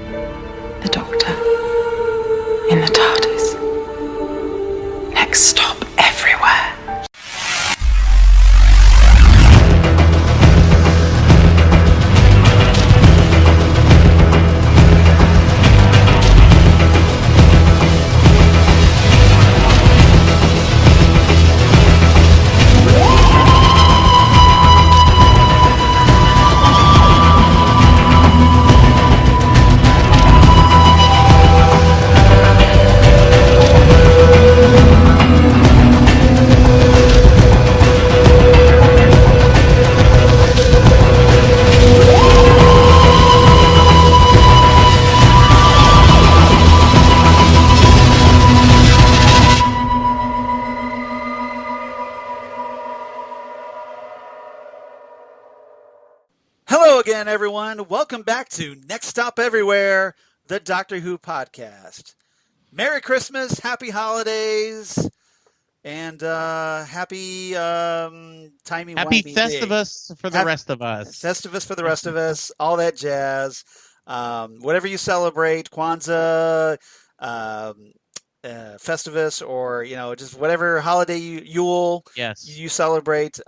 The Doctor. In the TARDIS. Next stop, everywhere. Again, everyone, welcome back to Next Stop Everywhere, the Doctor Who podcast. Merry Christmas, happy holidays, and happy timey-wimey Happy day. Festivus for the rest of us. Festivus for the rest of us, all that jazz. Whatever you celebrate, Kwanzaa, Festivus, or just whatever holiday you celebrate.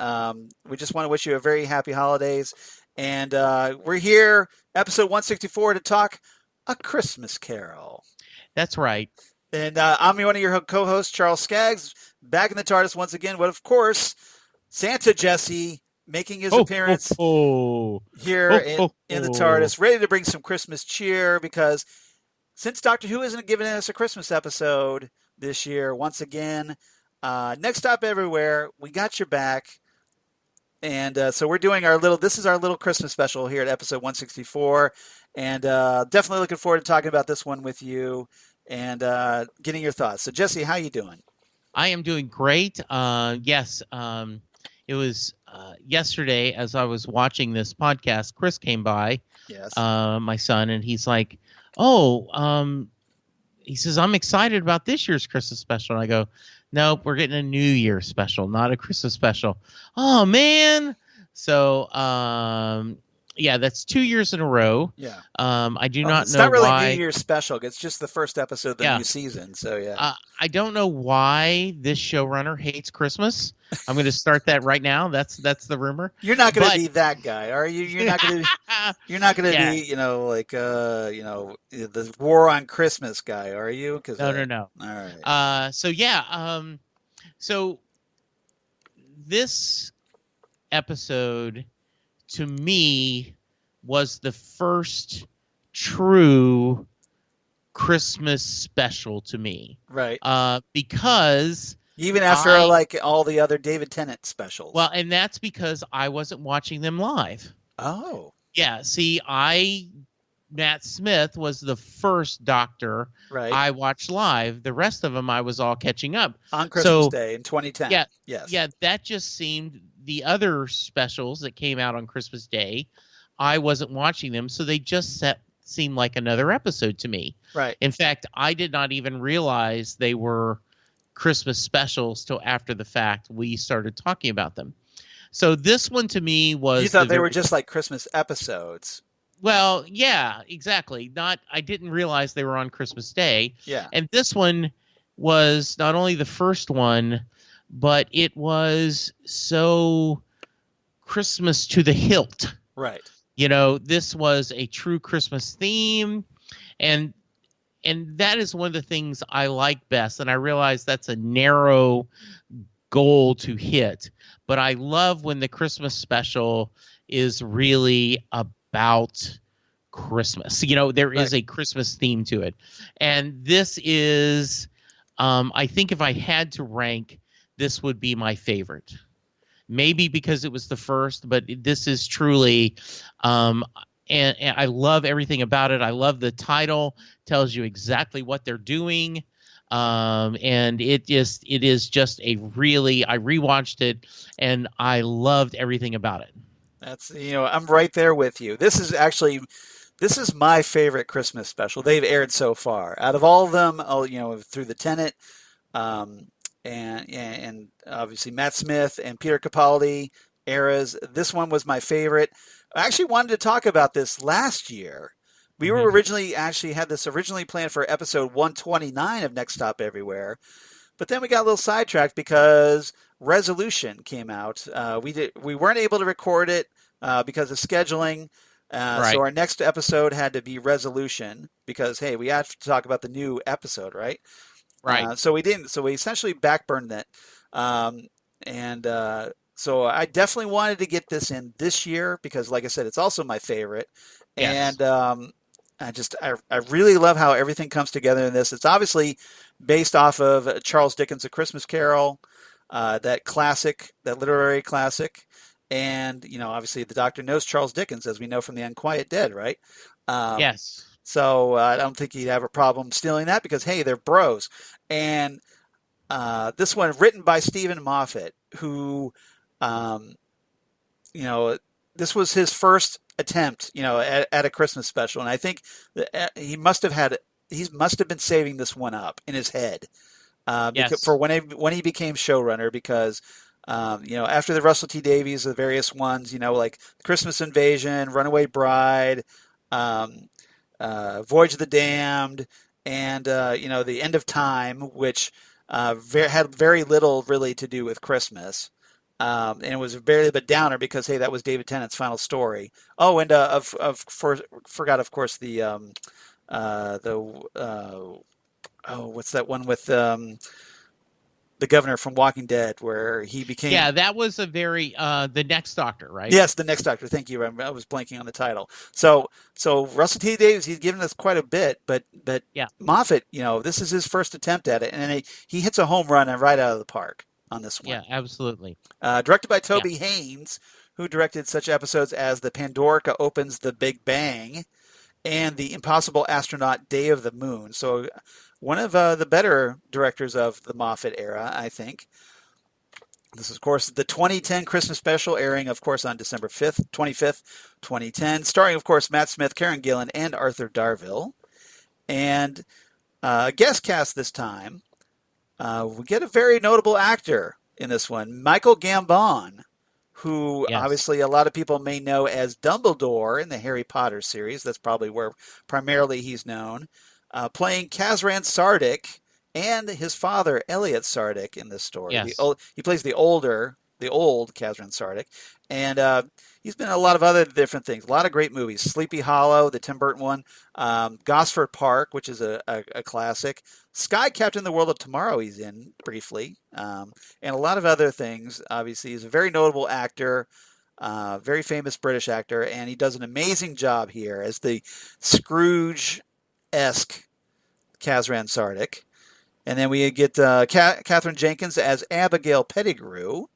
We just want to wish you a very happy holidays. And we're here, episode 164, to talk A Christmas Carol. That's right. And I'm one of your co-hosts, Charles Skaggs, back in the TARDIS once again. But, of course, Santa Jesse making his appearance here in the TARDIS, ready to bring some Christmas cheer, because since Doctor Who isn't giving us a Christmas episode this year, once again, Next Stop Everywhere, we got your back. And so we're doing this is our little Christmas special here at episode 164. And definitely looking forward to talking about this one with you and getting your thoughts. So, Jesse, how you doing? I am doing great. Yes, it was yesterday as I was watching this podcast, Chris came by, my son, and he's like, he says, I'm excited about this year's Christmas special. And I go, nope, we're getting a New Year special, not a Christmas special. Oh, man. So, that's 2 years in a row. Yeah. I do not know why. It's not really New Year's special. It's just the first episode of the new season. So, yeah. I don't know why this showrunner hates Christmas. I'm going to start that right now. That's the rumor. You're not going to be that guy, are you? You're not going to. You're not going to be, the war on Christmas guy, are you? No. All right. So this episode, to me, was the first true Christmas special to me. Right. Because even after all the other David Tennant specials. Well, and that's because I wasn't watching them live. Oh. Yeah. See, Matt Smith was the first Doctor I watched live. The rest of them I was all catching up. On Christmas Day in 2010. Yeah. Yes. Yeah, that just seemed the other specials that came out on Christmas Day, I wasn't watching them, so they just seemed like another episode to me. Right. In fact, I did not even realize they were Christmas specials till after the fact we started talking about them. So this one to me was... You thought they were just like Christmas episodes. Well, yeah, exactly. I didn't realize they were on Christmas Day. Yeah. And this one was not only the first one, but it was so Christmas to the hilt. Right. This was a true Christmas theme, and that is one of the things I like best. And I realize that's a narrow goal to hit, but I love when the Christmas special is really about Christmas. There is a Christmas theme to it. And this is, I think if I had to rank, this would be my favorite. Maybe because it was the first, but this is truly, and I love everything about it. I love the title, tells you exactly what they're doing. And it is just I rewatched it and I loved everything about it. That's, I'm right there with you. This is my favorite Christmas special they've aired so far. Out of all of them, through the Tennant, and obviously Matt Smith and Peter Capaldi eras, this one was my favorite. I actually wanted to talk about this last year We were originally had this originally planned for episode 129 of Next Stop Everywhere, but then we got a little sidetracked because Resolution came out. We weren't able to record it because of scheduling. Right. So our next episode had to be Resolution because, hey, we have to talk about the new episode, right? Right. So we didn't. So we essentially backburned it. So I definitely wanted to get this in this year because, like I said, it's also my favorite. Yes. And I really love how everything comes together in this. It's obviously based off of Charles Dickens' A Christmas Carol, that literary classic. And, obviously the Doctor knows Charles Dickens, as we know from The Unquiet Dead, right? Yes. So I don't think he'd have a problem stealing that because, hey, they're bros. And this one written by Stephen Moffat, who, this was his first attempt, at a Christmas special. And I think that he must have been saving this one up in his head for when he became showrunner because, after the Russell T Davies, the various ones, like Christmas Invasion, Runaway Bride, Voyage of the Damned, and, The End of Time, which had very little really to do with Christmas. And it was barely a bit downer because, hey, that was David Tennant's final story. Oh, and forgot, of course, what's that one with the governor from Walking Dead where he became... Yeah, that was a very The Next Doctor, right? Yes, The Next Doctor. Thank you. I was blanking on the title. So Russell T Davies, he's given us quite a bit, but yeah. Moffat, this is his first attempt at it, and he hits a home run and right out of the park on this one. Yeah, absolutely. Directed by Toby Haynes, who directed such episodes as The Pandorica Opens the Big Bang and The Impossible Astronaut Day of the Moon. So one of the better directors of the Moffat era, I think. This is, of course, the 2010 Christmas special, airing, of course, on December 25th, 2010, starring, of course, Matt Smith, Karen Gillan, and Arthur Darvill. And guest cast this time, we get a very notable actor in this one, Michael Gambon, who obviously a lot of people may know as Dumbledore in the Harry Potter series. That's probably where primarily he's known. Playing Kazran Sardick and his father, Elliot Sardick, in this story. Yes. He plays the old Kazran Sardick. And he's been in a lot of other different things. A lot of great movies. Sleepy Hollow, the Tim Burton one. Gosford Park, which is a classic. Sky Captain the World of Tomorrow he's in briefly. And a lot of other things. Obviously, he's a very notable actor. Very famous British actor. And he does an amazing job here as the Scrooge-esque Kazran Sardick. And then we get Katherine Jenkins as Abigail Pettigrew,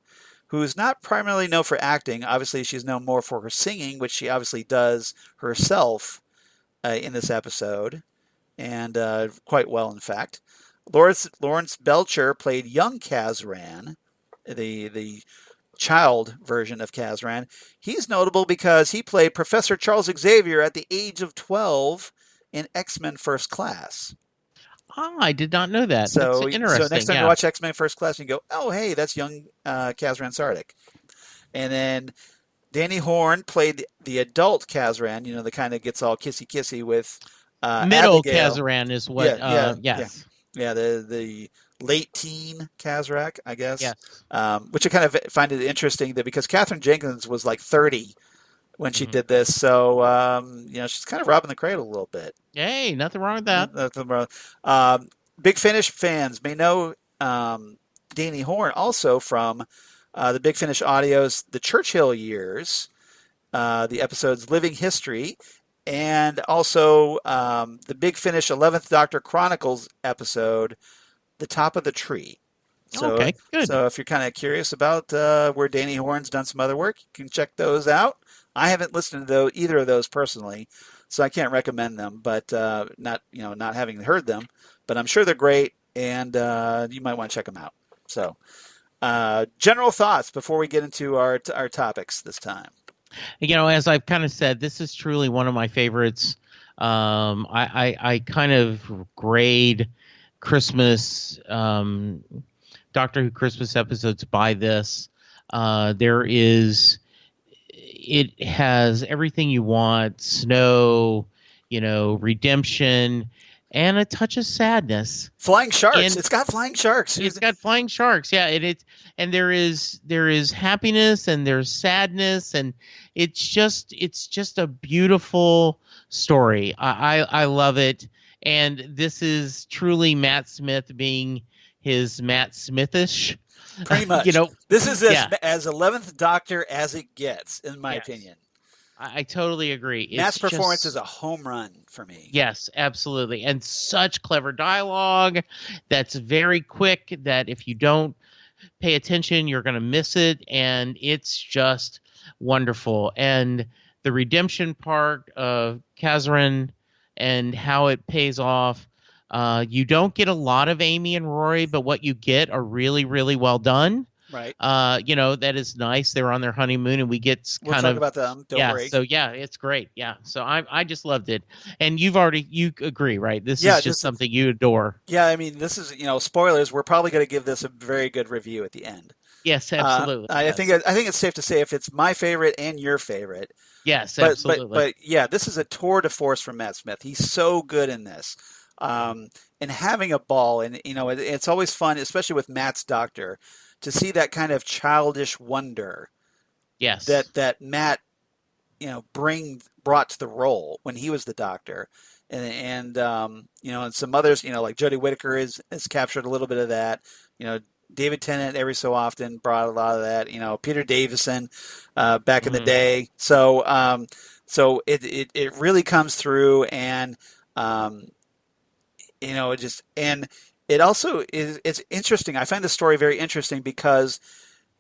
who is not primarily known for acting. Obviously, she's known more for her singing, which she obviously does herself in this episode, and quite well, in fact. Lawrence Belcher played young Kazran, the child version of Kazran. He's notable because he played Professor Charles Xavier at the age of 12 in X-Men First Class. Oh, I did not know that. So, that's interesting. So next time you watch X-Men First Class, you go, oh, hey, that's young Kazran Sardick. And then Danny Horn played the adult Kazran, the kind that gets all kissy-kissy with Middle Abigail. Kazran is what, yes. Yeah, the late teen Kazrak, I guess. Yes. Which I kind of find it interesting that because Katherine Jenkins was like 30 when she did this. So, she's kind of robbing the cradle a little bit. Hey, nothing wrong with that. Nothing wrong. Big Finish fans may know Danny Horn also from the Big Finish Audio's The Churchill Years, the episodes Living History, and also the Big Finish 11th Doctor Chronicles episode, The Top of the Tree. So, okay, good. So if you're kind of curious about where Danny Horn's done some other work, you can check those out. I haven't listened to either of those personally, so I can't recommend them. But not having heard them, but I'm sure they're great, and you might want to check them out. So, general thoughts before we get into our topics this time. As I've kind of said, this is truly one of my favorites. I kind of grade Christmas Doctor Who Christmas episodes by this. It has everything you want: snow, redemption, and a touch of sadness. Flying sharks. It's got flying sharks. It's got flying sharks. Yeah, and there is happiness and there's sadness, and it's just a beautiful story. I love it, and this is truly Matt Smith being his Matt Smithish. Pretty much. This is as 11th Doctor as it gets, in my opinion. I totally agree. Matt's performance is a home run for me. Yes, absolutely. And such clever dialogue that's very quick that if you don't pay attention, you're going to miss it. And it's just wonderful. And the redemption part of Kazran and how it pays off. You don't get a lot of Amy and Rory, but what you get are really, really well done. Right. That is nice. They're on their honeymoon, and we get we'll talk about them. Don't worry. So it's great. Yeah. So I just loved it. And you agree, right? This is just something you adore. Yeah. I mean, this is, spoilers. We're probably going to give this a very good review at the end. Yes, absolutely. I think it's safe to say if it's my favorite and your favorite. Yes, absolutely. But yeah, this is a tour de force from Matt Smith. He's so good in this. And having a ball, and it's always fun, especially with Matt's Doctor, to see that kind of childish wonder. Yes. That Matt, brought to the role when he was the Doctor, and some others, like Jodie Whittaker has captured a little bit of that. David Tennant every so often brought a lot of that. Peter Davison back in the day. So it really comes through, and it also it's interesting. I find the story very interesting because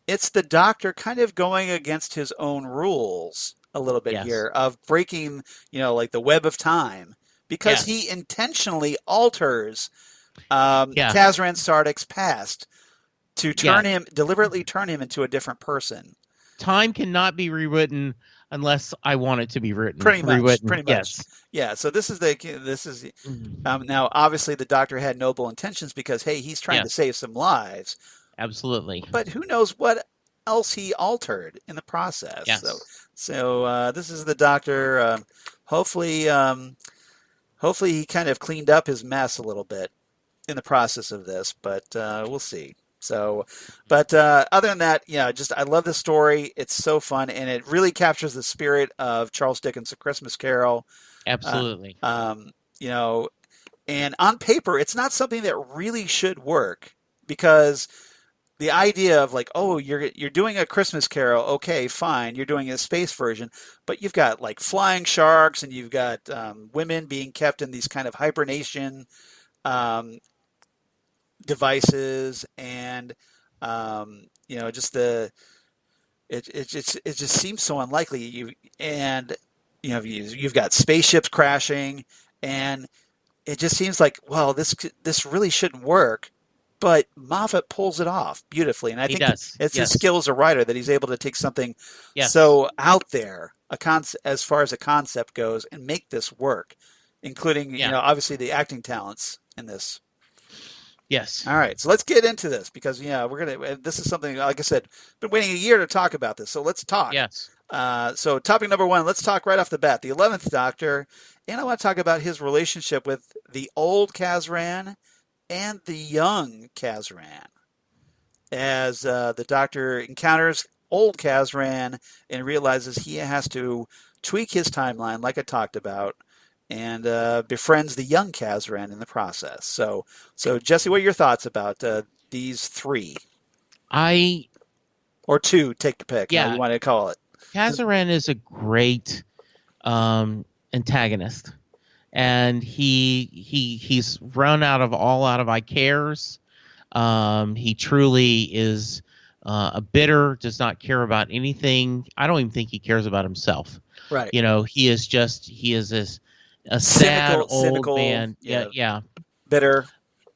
it's the Doctor kind of going against his own rules a little bit here of breaking, like the web of time, because he intentionally alters Kazran Sardick's past to deliberately turn him into a different person. Time cannot be rewritten unless I want it to be written. Pretty much. Yes. Yeah. So now obviously the Doctor had noble intentions because, hey, he's trying to save some lives. Absolutely. But who knows what else he altered in the process. Yes. So this is the Doctor. Hopefully he kind of cleaned up his mess a little bit in the process of this, but we'll see. So, but other than that, I love this story. It's so fun, and it really captures the spirit of Charles Dickens' A Christmas Carol. Absolutely. And on paper, it's not something that really should work, because the idea of like, oh, you're doing A Christmas Carol, okay, fine, you're doing a space version, but you've got like flying sharks, and you've got women being kept in these kind of hibernation devices, and it just seems so unlikely. You've got spaceships crashing, and it just seems like, well, this really shouldn't work. But Moffat pulls it off beautifully, and I think it's his skill as a writer that he's able to take something so out there, as far as a concept goes, and make this work, including obviously the acting talents in this. Yes. All right. So let's get into this, because this is something, like I said, been waiting a year to talk about this. So let's talk. Yes. So topic number one, let's talk right off the bat, the 11th Doctor. And I want to talk about his relationship with the old Kazran and the young Kazran. As the Doctor encounters old Kazran and realizes he has to tweak his timeline, like I talked about, and befriends the young Kazran in the process. So Jesse, what are your thoughts about these three? Or two, take the pick. Yeah, how you want to call it. Kazran is a great antagonist, and he's run out of I cares. He truly is a bitter, does not care about anything. I don't even think he cares about himself. Right. He is this. A sad cynical, old man. Yeah. Bitter.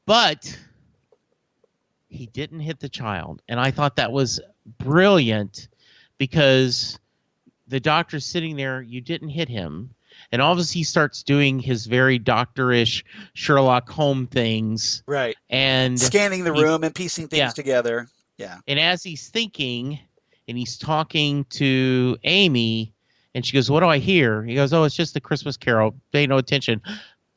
But he didn't hit the child. And I thought that was brilliant, because the Doctor's sitting there, you didn't hit him. And obviously he starts doing his very doctorish Sherlock Holmes things. Right. And scanning the room and piecing things together. Yeah. And as he's thinking and he's talking to Amy, And she goes, "What do I hear?" He goes, "Oh, it's just the Christmas Carol. Pay no attention."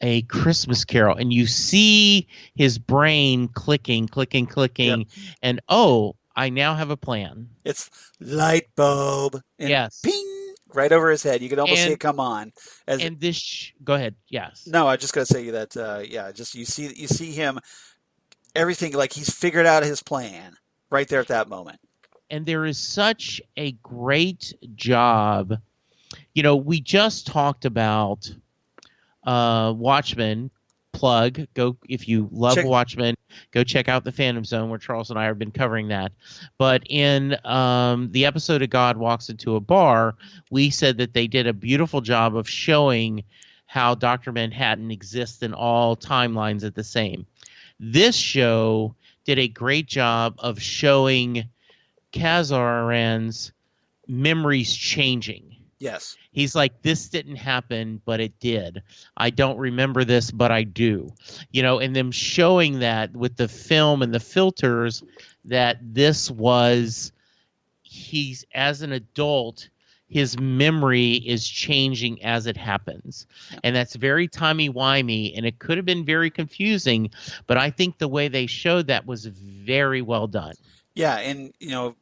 A Christmas Carol. And you see his brain clicking, Yep. and oh, I now have a plan. It's light bulb. And Yes. ping, right over his head. You could almost see it come on. And this, go ahead. Yes. No, I just got to say that, just you see him, everything, like he's figured out his plan right there at that moment. And there is such a great job. You know, we just talked about Watchmen. Plug. Go, if you love Watchmen, go check out the Phantom Zone, where Charles and I have been covering that. But in the episode of God Walks Into a Bar, we said that they did a beautiful job of showing how Dr. Manhattan exists in all timelines at the same. This show did a great job of showing Kazran's memories changing. Yes. He's like, this didn't happen, but it did. I don't remember this, but I do. You know, and them showing that with the film and the filters, that this was, he's, as an adult, his memory is changing as it happens. Yeah. And that's very timey-wimey, and it could have been very confusing, but I think the way they showed that was very well done. Yeah, and, you know,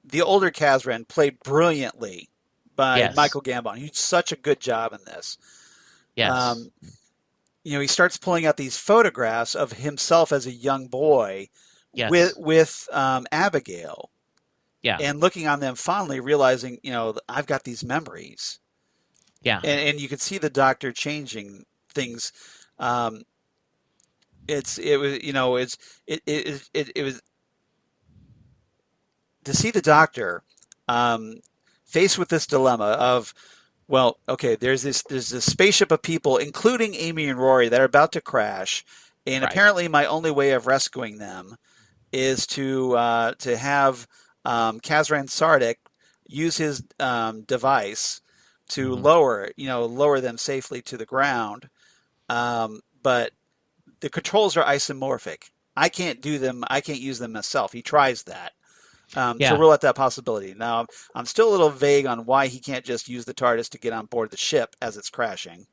the older Kazran played brilliantly by Michael Gambon. He did such a good job in this. Yes. You know, he starts pulling out these photographs of himself as a young boy with Abigail. Yeah. And looking on them fondly, realizing, you know, I've got these memories. Yeah. And you can see the doctor changing things. It was to see the doctor faced with this dilemma of, well, okay, there's this spaceship of people, including Amy and Rory, that are about to crash, and apparently my only way of rescuing them is to have Kazran Sardick use his device to lower them safely to the ground, but the controls are isomorphic. I can't do them. I can't use them myself. He tries that. To rule out that possibility. Now, I'm still a little vague on why he can't just use the TARDIS to get on board the ship as it's crashing.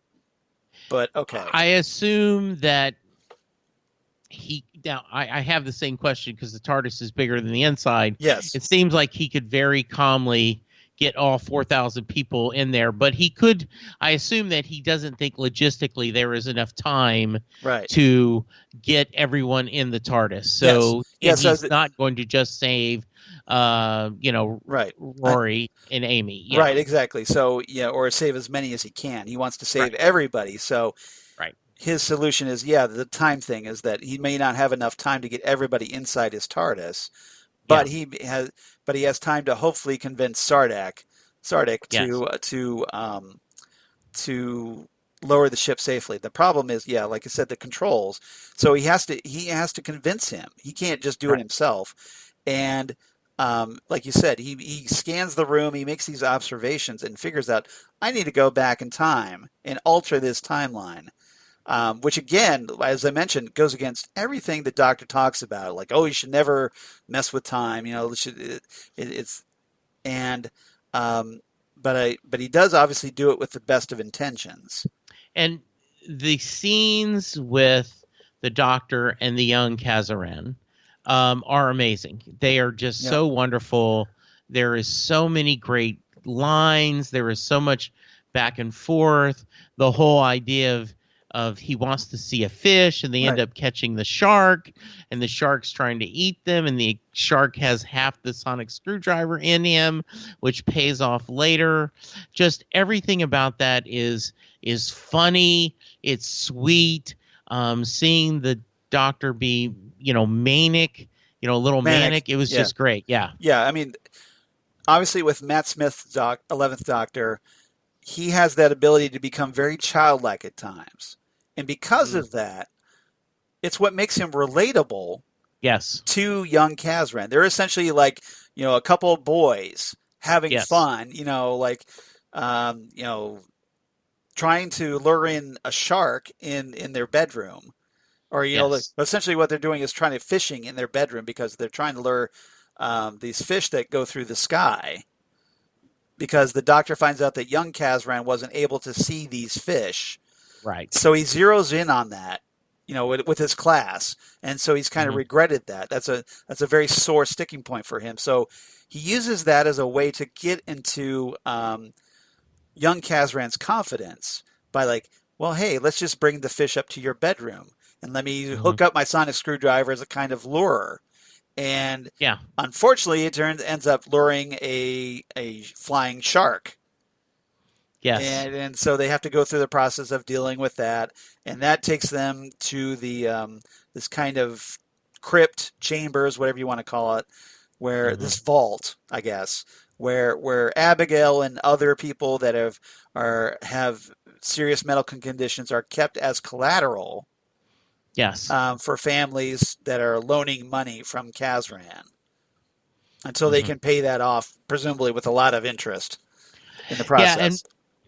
But, okay. I assume that I have the same question because the TARDIS is bigger than the inside. Yes. It seems like he could very calmly get all 4,000 people in there, but he could, I assume that he doesn't think logistically there is enough time to get everyone in the TARDIS. So he's not going to just save Rory and Amy. Yeah. Right, exactly. So, or save as many as he can. He wants to save everybody. So his solution is, the time thing is that he may not have enough time to get everybody inside his TARDIS, but he has time to hopefully convince Sardick to lower the ship safely. The problem is, like I said, the controls. So he has to convince him. He can't just do it himself. And like you said, he scans the room, he makes these observations and figures out, I need to go back in time and alter this timeline. Which again, as I mentioned, goes against everything the doctor talks about. Like, you should never mess with time. But he does obviously do it with the best of intentions. And the scenes with the doctor and the young Kazran are amazing. They are just so wonderful. There is so many great lines. There is so much back and forth. The whole idea of he wants to see a fish, and they end up catching the shark, and the shark's trying to eat them, and the shark has half the sonic screwdriver in him, which pays off later. Just everything about that is funny. It's sweet. Seeing the doctor be, manic, a little manic. It was just great. Yeah. Yeah. I mean, obviously with Matt Smith's 11th Doctor, he has that ability to become very childlike at times. And because of that, it's what makes him relatable to young Kazran. They're essentially like, a couple of boys having fun, trying to lure in a shark in their bedroom. Or, essentially what they're doing is trying to fishing in their bedroom because they're trying to lure these fish that go through the sky. because the doctor finds out that young Kazran wasn't able to see these fish. Right. So he zeroes in on that, with his class. And so he's kind of regretted that. That's a very sore sticking point for him. So he uses that as a way to get into young Kazran's confidence by like, well, hey, let's just bring the fish up to your bedroom and let me hook up my sonic screwdriver as a kind of lure. And unfortunately, it ends up luring a flying shark. Yes. And so they have to go through the process of dealing with that. And that takes them to the this kind of crypt, chambers, whatever you want to call it, where this vault, I guess, where Abigail and other people that have serious medical conditions are kept as collateral. Yes. For families that are loaning money from Kazran until they can pay that off, presumably with a lot of interest in the process.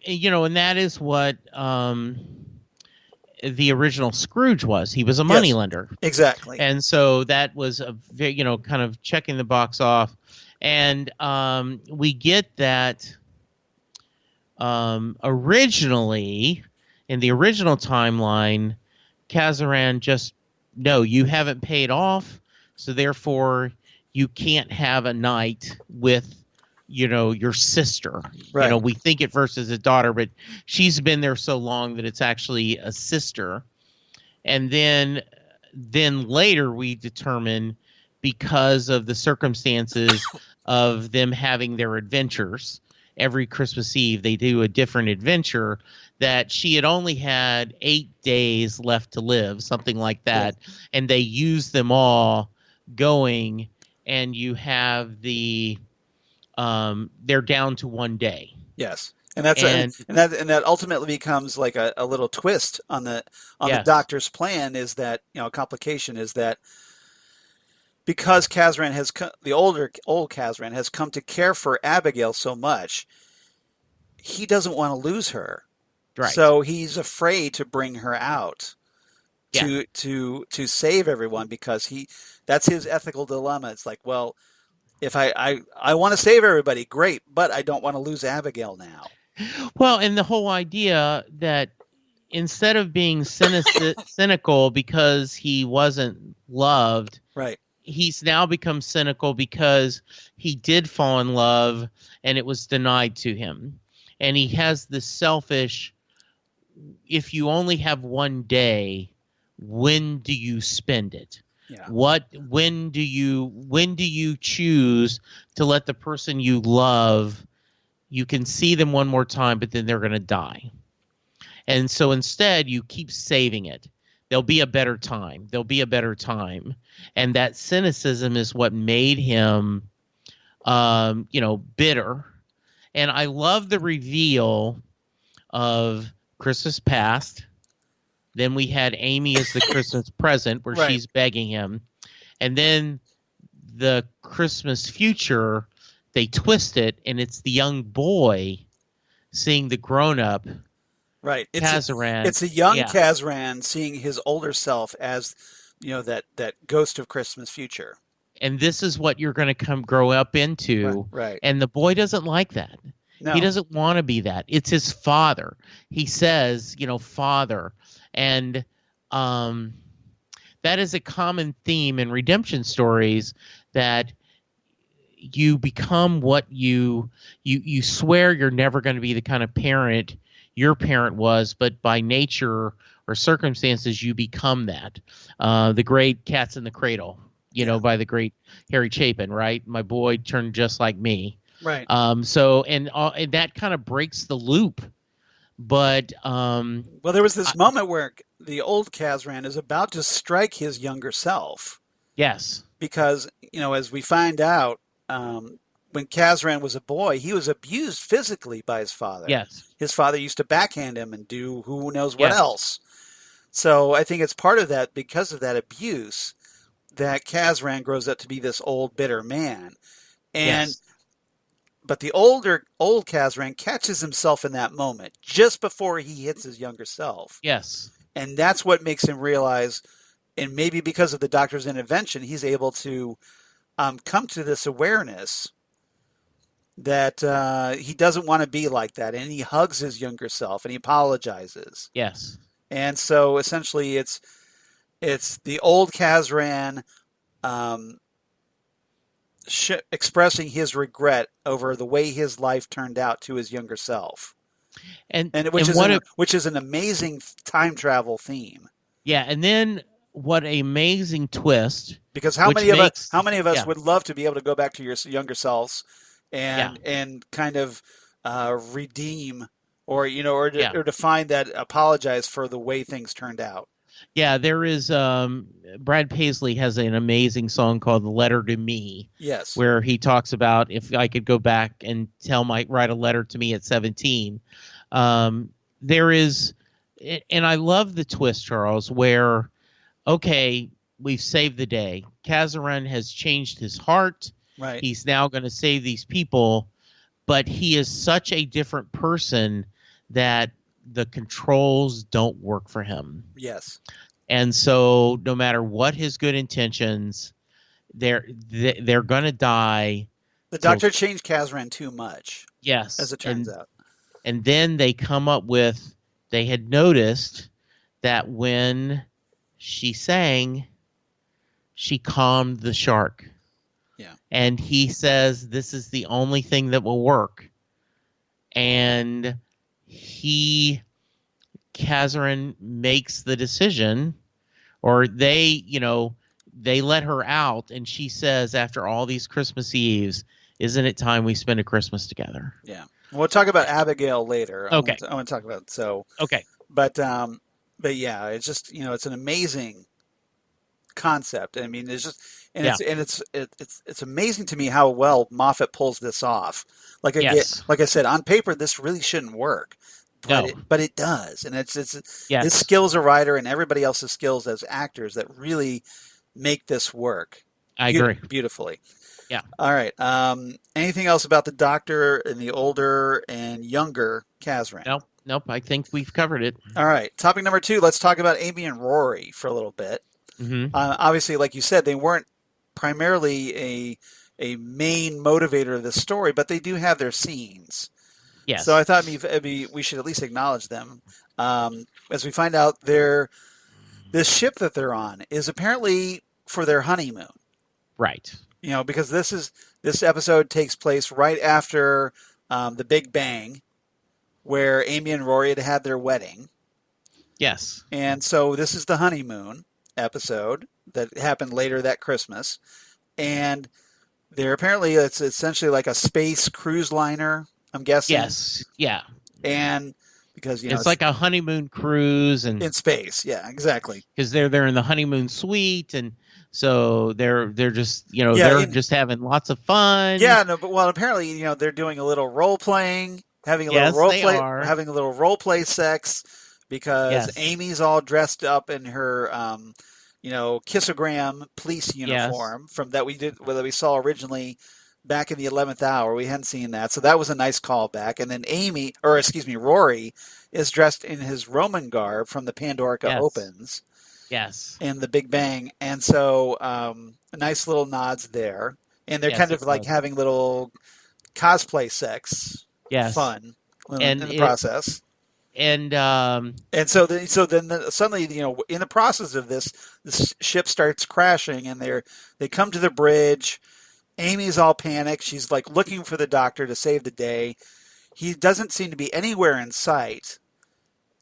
Yeah, and that is what the original Scrooge was. He was a moneylender. Exactly. And so that was a very, kind of checking the box off. And we get that originally, in the original timeline, Kazran just, no, you haven't paid off, so therefore you can't have a night with, your sister. Right. We think at first as a daughter, but she's been there so long that it's actually a sister. And then later we determine, because of the circumstances of them having their adventures, every Christmas Eve they do a different adventure, that she had only had 8 days left to live, something like that. Yeah. And they use them all going, and you have they're down to 1 day. Yes. And that ultimately becomes like a little twist on the doctor's plan, is that, a complication is that because Kazran the old Kazran has come to care for Abigail so much, he doesn't want to lose her. Right. So he's afraid to bring her out to save everyone, because that's his ethical dilemma. It's like, well, if I want to save everybody, great, but I don't want to lose Abigail now. Well, and the whole idea that instead of being cynical because he wasn't loved, right, he's now become cynical because he did fall in love and it was denied to him. And he has this selfish, if you only have 1 day, when do you spend it? Yeah. When do you choose to let the person you love, you can see them one more time, but then they're going to die. And so instead you keep saving it. There'll be a better time. And that cynicism is what made him, bitter. And I love the reveal of Christmas past. Then we had Amy as the Christmas present, where she's begging him. And then the Christmas future, they twist it, and it's the young boy seeing the grown-up Kazran. It's a young Kazran seeing his older self as, that ghost of Christmas future. And this is what you're going to grow up into. Right. And the boy doesn't like that. No. He doesn't want to be that. It's his father. He says, father. And that is a common theme in redemption stories, that you become what you swear you're never going to be the kind of parent your parent was, but by nature or circumstances you become that. The great Cats in the Cradle, by the great Harry Chapin, right? My boy turned just like me. Right. And that kind of breaks the loop. But there was this moment where the old Kazran is about to strike his younger self. Yes. Because, as we find out, when Kazran was a boy, he was abused physically by his father. Yes. His father used to backhand him and do who knows what else. So I think it's part of that, because of that abuse, that Kazran grows up to be this old, bitter man. But the old Kazran catches himself in that moment, just before he hits his younger self. Yes. And that's what makes him realize, and maybe because of the doctor's intervention, he's able to come to this awareness that he doesn't want to be like that, and he hugs his younger self and he apologizes. Yes. And so essentially, it's the old Kazran expressing his regret over the way his life turned out to his younger self, and which is an amazing time travel theme. Yeah, and then what an amazing twist! Because how many of us would love to be able to go back to your younger selves and kind of redeem or to find that apologize for the way things turned out. Yeah, there is. Brad Paisley has an amazing song called "The Letter to Me." Yes, where he talks about if I could go back and write a letter to me at 17. There is, and I love the twist, Charles, where okay, we've saved the day. Kazran has changed his heart. Right, he's now going to save these people, but he is such a different person that the controls don't work for him. Yes. And so no matter what his good intentions, they're going to die. The doctor changed Kazran too much. Yes. As it turns out. And then they come up with, they had noticed that when she sang, she calmed the shark. Yeah. And he says, this is the only thing that will work. And Kazran makes the decision, or they let her out, and she says, after all these Christmas Eves, isn't it time we spend a Christmas together? Yeah. We'll talk about Abigail later. Okay. I want to talk about Okay. But yeah, it's just it's an amazing concept. I mean, it's just it's amazing to me how well Moffat pulls this off. Like I said, on paper, this really shouldn't work. But it does, and it's his skills as a writer and everybody else's skills as actors that really make this work. I agree beautifully. Yeah. All right. Anything else about the Doctor and the older and younger Kazran? Nope. I think we've covered it. All right. Topic number 2. Let's talk about Amy and Rory for a little bit. Mm-hmm. Obviously, like you said, they weren't primarily a main motivator of this story, but they do have their scenes. Yes. So I thought we should at least acknowledge them. As we find out, this ship that they're on is apparently for their honeymoon. Right. Because this episode takes place right after the Big Bang, where Amy and Rory had their wedding. Yes. And so this is the honeymoon episode that happened later that Christmas. And it's essentially like a space cruise liner, I'm guessing. Yes. Yeah. And because it's like a honeymoon cruise and in space. Yeah, exactly. Because they're in the honeymoon suite, and so they're just they're just having lots of fun. Yeah, no, but apparently they're doing a little role playing, having a little role play sex because Amy's all dressed up in her kissogram police uniform that we saw originally. Back in the 11th hour, we hadn't seen that, so that was a nice callback. And then Rory is dressed in his Roman garb from the Pandorica Opens, and the Big Bang, and so nice little nods there. And they're kind of like having little cosplay sex, fun in the process. And so then suddenly in the process of this ship starts crashing, and they come to the bridge. Amy's all panicked. She's like looking for the Doctor to save the day. He doesn't seem to be anywhere in sight.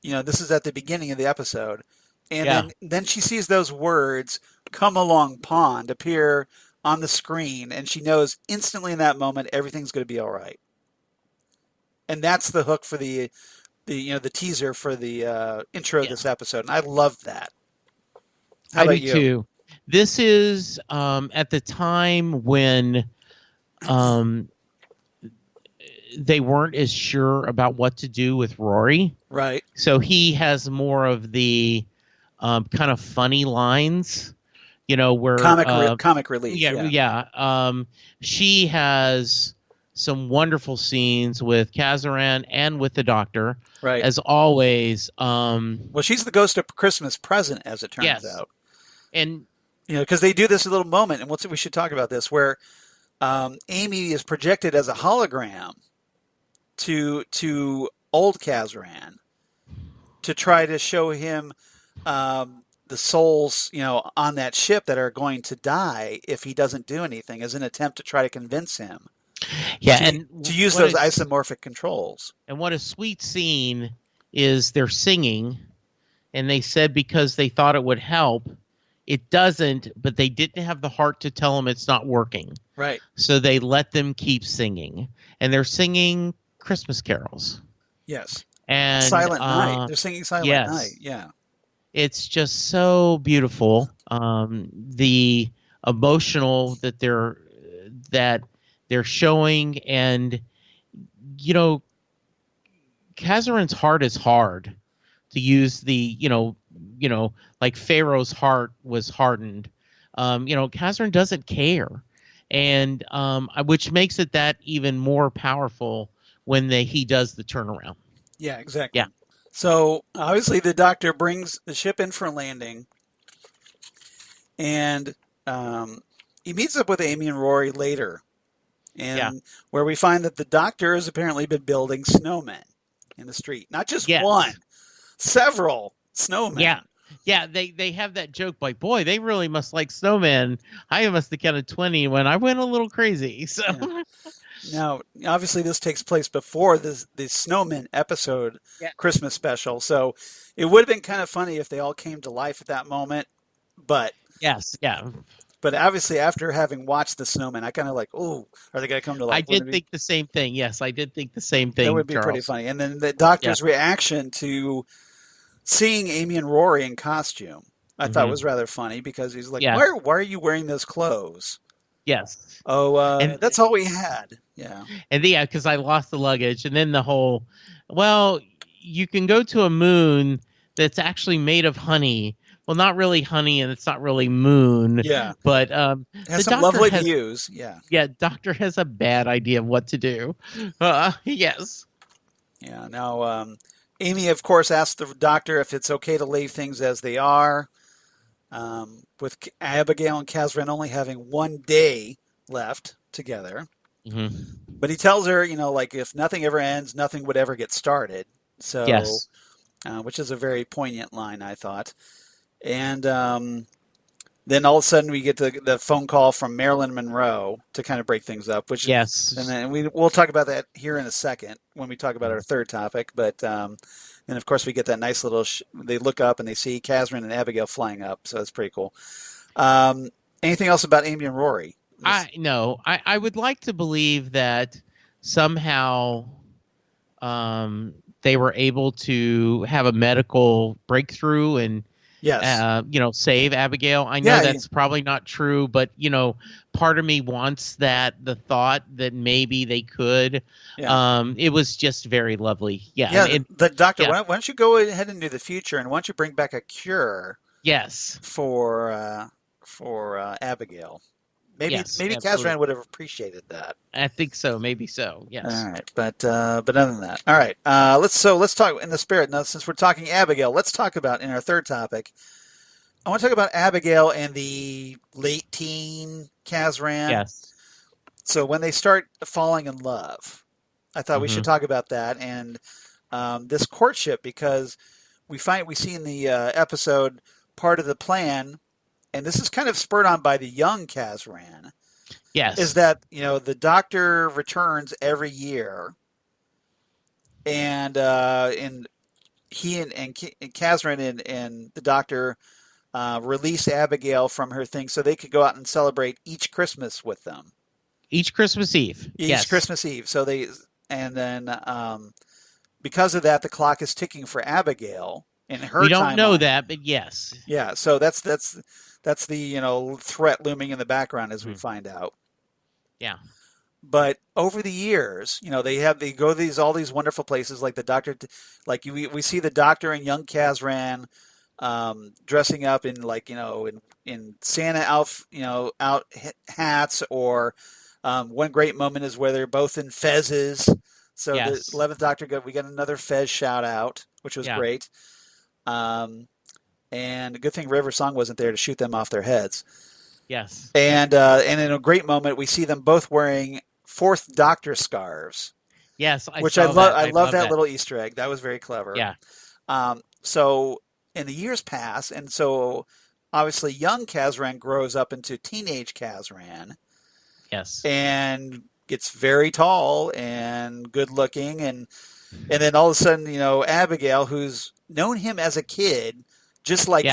This is at the beginning of the episode. And then she sees those words, "Come along, pond," appear on the screen. And she knows instantly in that moment, everything's going to be all right. And that's the hook for the teaser for the intro of this episode. And I love that. How about you? Too. This is at the time when they weren't as sure about what to do with Rory. Right. So he has more of the kind of funny lines, where comic relief. Yeah. She has some wonderful scenes with Kazran and with the Doctor. Right. As always. She's the ghost of Christmas present, as it turns out. And because they do this little moment, and we should talk about this, where Amy is projected as a hologram to old Kazran to try to show him the souls, on that ship that are going to die if he doesn't do anything, as an attempt to try to convince him. Yeah, and to use those isomorphic controls. And what a sweet scene is they're singing, and they said because they thought it would help. It doesn't, but they didn't have the heart to tell them it's not working. Right. So they let them keep singing. And they're singing Christmas carols. Yes. And Silent Night. They're singing Silent Night. Yeah. It's just so beautiful. The emotional that they're showing, and Kazran's heart is hard, to use the like Pharaoh's heart was hardened. Kazran doesn't care, and which makes it that even more powerful when he does the turnaround. Yeah, exactly. Yeah. So obviously the Doctor brings the ship in for landing, and he meets up with Amy and Rory later, and where we find that the Doctor has apparently been building snowmen in the street. Not just one, several snowmen. Yeah. Yeah, they have that joke like, boy, they really must like snowmen. I must have counted 20 when I went a little crazy. So Now, obviously, this takes place before the Snowman episode, Christmas special. So it would have been kind of funny if they all came to life at that moment. But But obviously, after having watched the Snowman, I kind of like, oh, are they going to come to life? I did think the same thing. Yes, I did think the same thing. That would be pretty funny. And then the Doctor's reaction to seeing Amy and Rory in costume, I thought was rather funny, because he's like, why are you wearing those clothes? Yes. Oh, and that's all we had. Yeah. And because I lost the luggage, and then the whole, well, you can go to a moon that's actually made of honey. Well, not really honey, and it's not really moon. Yeah. But it has some lovely views. Yeah. Yeah. Doctor has a bad idea of what to do. Yes. Yeah. Now, Amy, of course, asked the Doctor if it's okay to leave things as they are. With Abigail and Kazran only having one day left together. Mm-hmm. But he tells her, like, if nothing ever ends, nothing would ever get started. So, which is a very poignant line, I thought. And then all of a sudden we get the phone call from Marilyn Monroe to kind of break things up. Which and then we'll talk about that here in a second when we talk about our third topic. But and of course we get that nice little. They look up and they see Kazran and Abigail flying up, so that's pretty cool. Anything else about Amy and Rory? I would like to believe that somehow they were able to have a medical breakthrough and save Abigail. I know that's probably not true, but part of me wants the thought that maybe they could. It was just very lovely. The Doctor, why don't you go ahead into the future, and why don't you bring back a cure for Abigael? Maybe Kazran would have appreciated that. I think so. Maybe so. Yes. All right, but other than that, all right. Let's talk in the spirit now. Since we're talking Abigail, let's talk about in our third topic. I want to talk about Abigail and the late teen Kazran. Yes. So when they start falling in love, I thought we should talk about that and this courtship, because we see in the episode part of the plan. And this is kind of spurred on by the young Kazran. Yes. Is that, the Doctor returns every year. And he and Kazran and the Doctor release Abigail from her thing so they could go out and celebrate each Christmas with them. Each Christmas Eve. Christmas Eve. So because of that, the clock is ticking for Abigail. In her we don't know that, but yes. Yeah, so that's the threat looming in the background as we find out. Yeah. But over the years, they go to all these wonderful places, like the Doctor, like we see the Doctor and young Kazran dressing up in in Santa out hats, or one great moment is where they're both in fezzes. So the 11th Doctor we got another fez shout out, which was great. And a good thing River Song wasn't there to shoot them off their heads. Yes. And in a great moment, we see them both wearing Fourth Doctor scarves. Yes, which I love. I love that little Easter egg. That was very clever. Yeah. So in the years pass, and so obviously young Kazran grows up into teenage Kazran. Yes. And gets very tall and good looking, and then all of a sudden, Abigail, who's known him as a kid, just like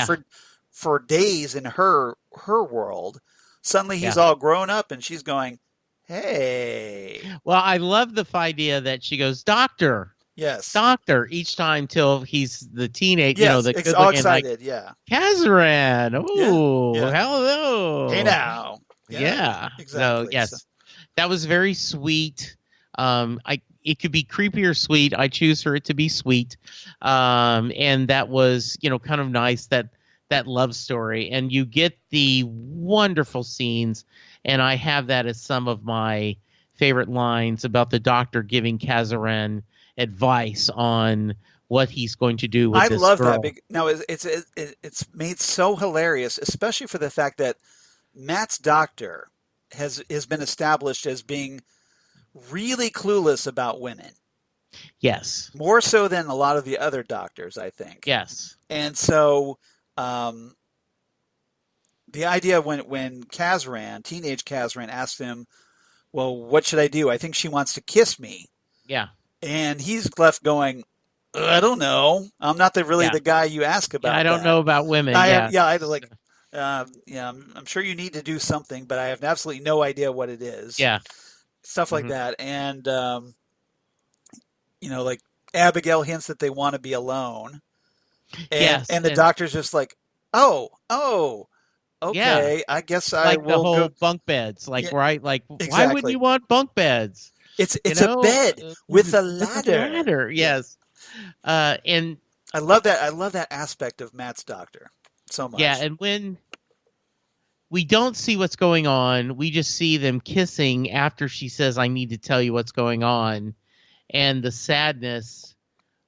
for days in her world, suddenly he's all grown up, and she's going, "Hey." Well, I love the idea that she goes, "Doctor." Yes. Doctor each time till he's the teenage, yes, the good all looking, excited, Kazran. Ooh, hello. Hey now. Yeah. Exactly. So yes, that was very sweet. It could be creepy or sweet. I choose for it to be sweet. And that was, kind of nice that love story, and you get the wonderful scenes. And I have that as some of my favorite lines about the doctor giving Kazran advice on what he's going to do with this girl. I love that. Now, it's made so hilarious, especially for the fact that Matt's doctor has been established as being really clueless about women. Yes. More so than a lot of the other doctors, I think. Yes. And so the idea when Kazran, teenage Kazran, asked him, well, what should I do? I think she wants to kiss me. Yeah. And he's left going, I don't know. I'm not the guy you ask about. I don't know about women. I'm sure you need to do something, but I have absolutely no idea what it is. Yeah. Stuff like that. And, like Abigail hints that they want to be alone. And the doctor's just like, oh, okay, I guess I will the whole go. Bunk beds, right? Like, exactly. Why wouldn't you want bunk beds? It's a bed with a ladder. Yes. And I love that. I love that aspect of Matt's doctor so much. Yeah, and when we don't see what's going on, we just see them kissing after she says, I need to tell you what's going on. And the sadness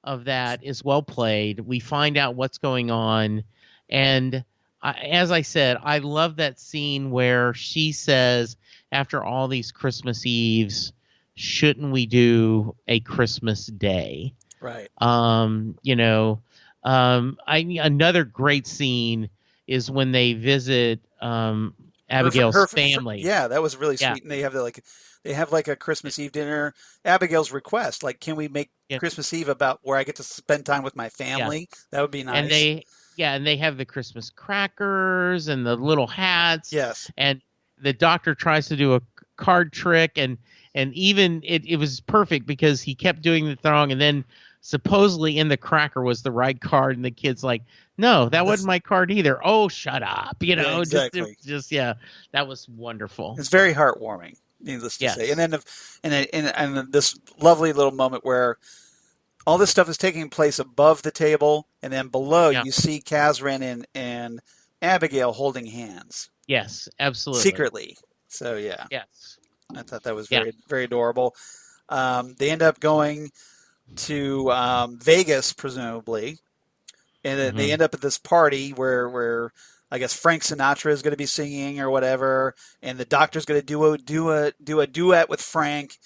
of that is well played. We find out what's going on. And as I said, I love that scene where she says, after all these Christmas Eves, shouldn't we do a Christmas Day? Right. Another great scene is when they visit Abigail's family. Yeah, that was really sweet. And they have a Christmas Eve dinner. Abigail's request, like, can we make Christmas Eve about where I get to spend time with my family? Yeah. That would be nice. And they have the Christmas crackers and the little hats. Yes. And the doctor tries to do a card trick, and even it was perfect because he kept doing the wrong, and then supposedly in the cracker was the right card, and the kid's like, no, that wasn't my card either. Oh, shut up. Yeah, exactly. That was wonderful. It's very heartwarming, needless to say. And then and this lovely little moment where all this stuff is taking place above the table, and then below you see Kazran and Abigail holding hands. Yes, absolutely. Secretly. So, yeah. Yes. I thought that was very, very adorable. They end up going to Vegas, presumably, and they end up at this party where I guess Frank Sinatra is going to be singing or whatever, and the doctor's going to do a duet with Frank,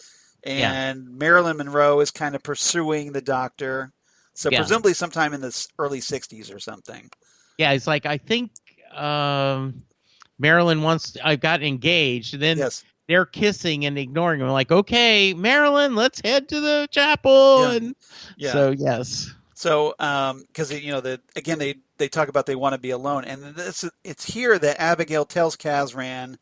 and Marilyn Monroe is kind of pursuing the doctor. So presumably sometime in the early 60s or something. Yeah, it's like, I think Marilyn got engaged, and then they're kissing and ignoring him. Like, okay, Marilyn, let's head to the chapel. So, yes. So, because, they talk about they want to be alone. And it's here that Abigail tells Kazran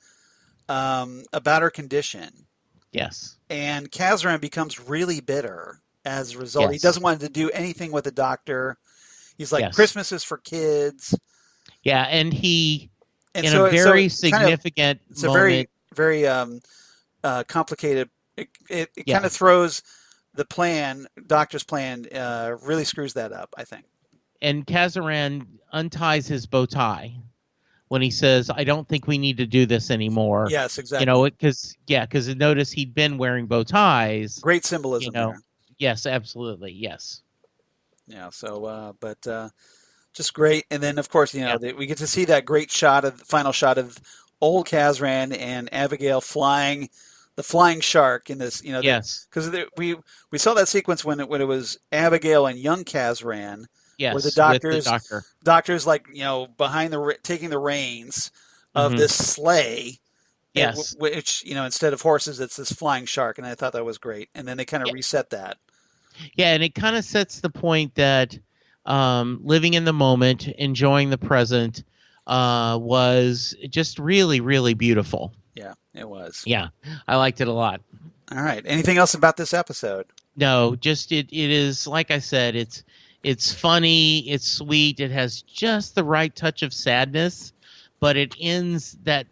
about her condition. Yes. And Kazran becomes really bitter as a result. Yes. He doesn't want to do anything with the doctor. He's like, Christmas is for kids. Yeah, and very significant it's moment. A very complicated. It kind of throws the doctor's plan, really screws that up, I think. And Kazran unties his bow tie when he says, I don't think we need to do this anymore. Yes, exactly. Because notice he'd been wearing bow ties. Great symbolism there. Yes, absolutely. Yes. Yeah. So, just great. And then, of course, we get to see that great final shot of old Kazran and Abigail flying the flying shark in this, yes, because we saw that sequence when it was Abigail and young Kazran, where the doctor's like, behind taking the reins of this sleigh, yes, which instead of horses, it's this flying shark, and I thought that was great. And then they kind of reset that. Yeah, and it kind of sets the point that living in the moment, enjoying the present, was just really, really beautiful. Yeah, it was. Yeah, I liked it a lot. All right. Anything else about this episode? No, just it is, like I said, it's funny, it's sweet, it has just the right touch of sadness, but it ends that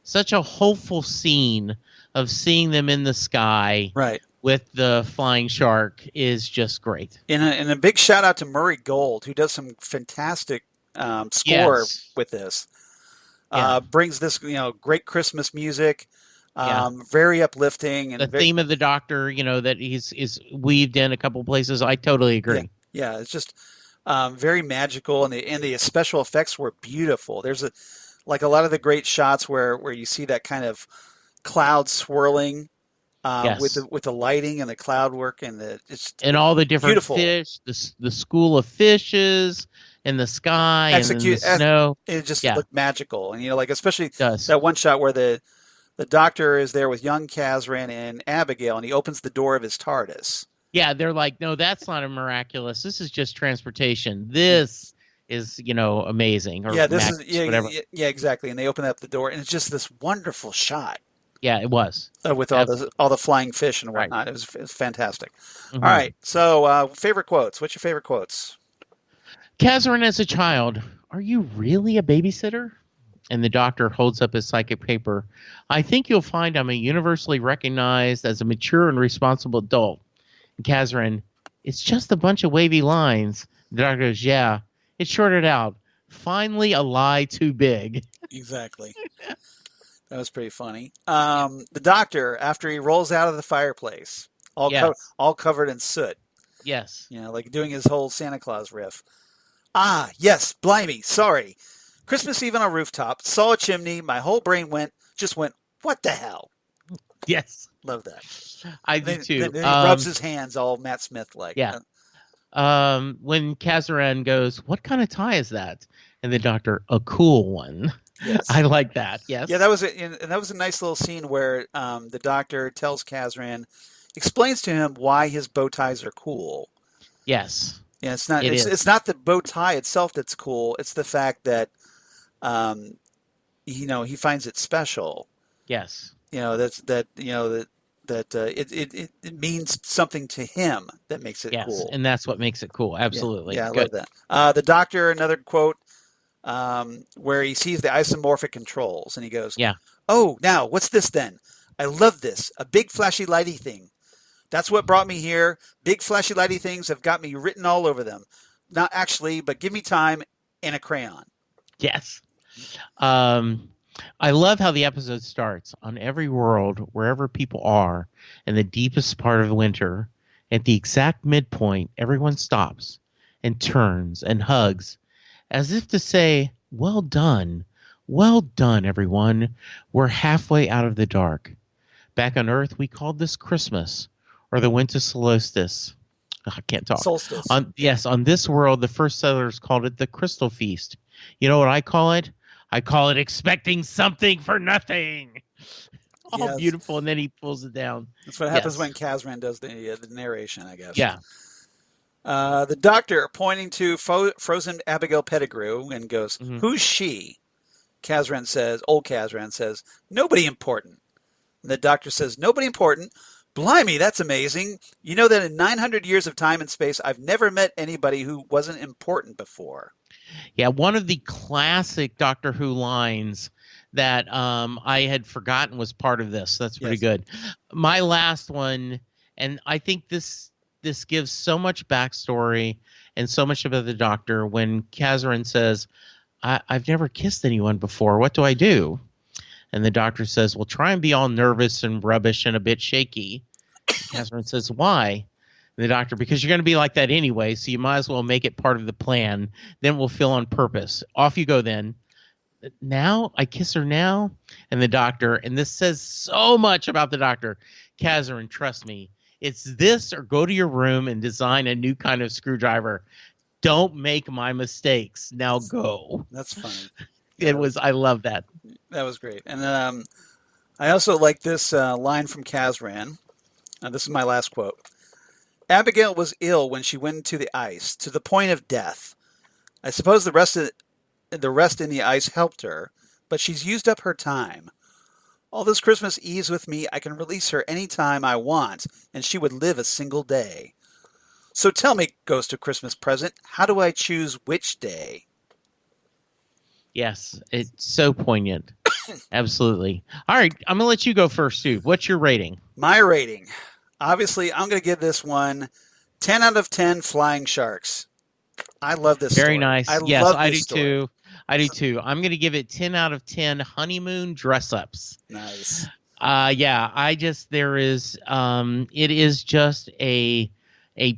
such a hopeful scene of seeing them in the sky. Right. With the flying shark is just great. And a big shout out to Murray Gold, who does some fantastic score with this. Brings this, great Christmas music, very uplifting. And the theme of the Doctor, that is weaved in a couple places. I totally agree. Yeah, it's just very magical, and the special effects were beautiful. There's a lot of the great shots where you see that kind of cloud swirling with the lighting and the cloud work and all the different beautiful. Fish, the school of fishes. In the sky and in the snow. It just looked magical. And, especially that one shot where the Doctor is there with young Kazran and Abigail, and he opens the door of his TARDIS. Yeah, they're like, no, that's not a miraculous. This is just transportation. This is, amazing. Or whatever. Yeah, exactly. And they open up the door, and it's just this wonderful shot. Yeah, it was. With all the flying fish and whatnot. Right. It was fantastic. Mm-hmm. All right. So, favorite quotes. What's your favorite quotes? Kazran as a child, are you really a babysitter? And the Doctor holds up his psychic paper. I think you'll find I'm a universally recognized as a mature and responsible adult. And Kazran, it's just a bunch of wavy lines. The Doctor goes, yeah, it's shorted out. Finally, a lie too big. Exactly. That was pretty funny. The Doctor, after he rolls out of the fireplace, all covered in soot. Yes. Doing his whole Santa Claus riff. Ah, yes, blimey, sorry. Christmas Eve on a rooftop, saw a chimney, my whole brain went, what the hell? Yes. Love that. I do too. Then he rubs his hands all Matt Smith-like. Yeah. When Kazran goes, what kind of tie is that? And the Doctor, a cool one. Yes. I like that, yes. Yeah, that was a nice little scene where the Doctor tells Kazran, explains to him why his bow ties are cool. Yes. Yeah, it's not the bow tie itself that's cool. It's the fact that, he finds it special. Yes. It means something to him that makes it cool. And that's what makes it cool. Absolutely. Yeah, I love that. The Doctor, another quote, where he sees the isomorphic controls and he goes, oh, now what's this then? I love this. A big flashy lighty thing. That's what brought me here. Big flashy lighty things have got me written all over them. Not actually, but give me time and a crayon. Yes. I love how the episode starts. On every world, wherever people are, in the deepest part of winter, at the exact midpoint, everyone stops and turns and hugs, as if to say, well done, everyone. We're halfway out of the dark. Back on Earth, we called this Christmas. Or the winter solstice. Oh, I can't talk. Solstice. On this world, the first settlers called it the Crystal Feast. You know what I call it? I call it expecting something for nothing. All beautiful, and then he pulls it down. That's what happens when Kazran does the narration, I guess. Yeah. The Doctor, pointing to frozen Abigail Pettigrew, and goes, who's she? Old Kazran says, nobody important. And the Doctor says, nobody important? Blimey, that's amazing. You know that in 900 years of time and space, I've never met anybody who wasn't important before. Yeah, one of the classic Doctor Who lines that I had forgotten was part of this. That's pretty good. My last one, and I think this gives so much backstory and so much about the Doctor when Kazran says, I've never kissed anyone before. What do I do? And the Doctor says, well, try and be all nervous and rubbish and a bit shaky. Kazran says, why? And the Doctor, because you're going to be like that anyway, so you might as well make it part of the plan. Then we'll feel on purpose. Off you go then. now I kiss her now, and the doctor, and this says so much about the doctor. Kazran, trust me, it's this or go to your room and design a new kind of screwdriver. Don't make my mistakes. Now go. That's funny. I love that. That was great. And I also like this line from Kazran. This is my last quote. Abigail was ill when she went into the ice, to the point of death. I suppose the rest in the ice helped her, but she's used up her time. All this Christmas Eve's with me, I can release her any time I want, and she would live a single day. So tell me, Ghost of Christmas Present, how do I choose which day? Yes, it's so poignant. Absolutely. All right, I'm going to let you go first, too. What's your rating? My rating. Obviously, I'm going to give this one 10 out of 10 flying sharks. I love this story. Very nice. I do story. too. I do too. I'm going to give it 10 out of 10 honeymoon dress-ups. Nice. There is, it is just a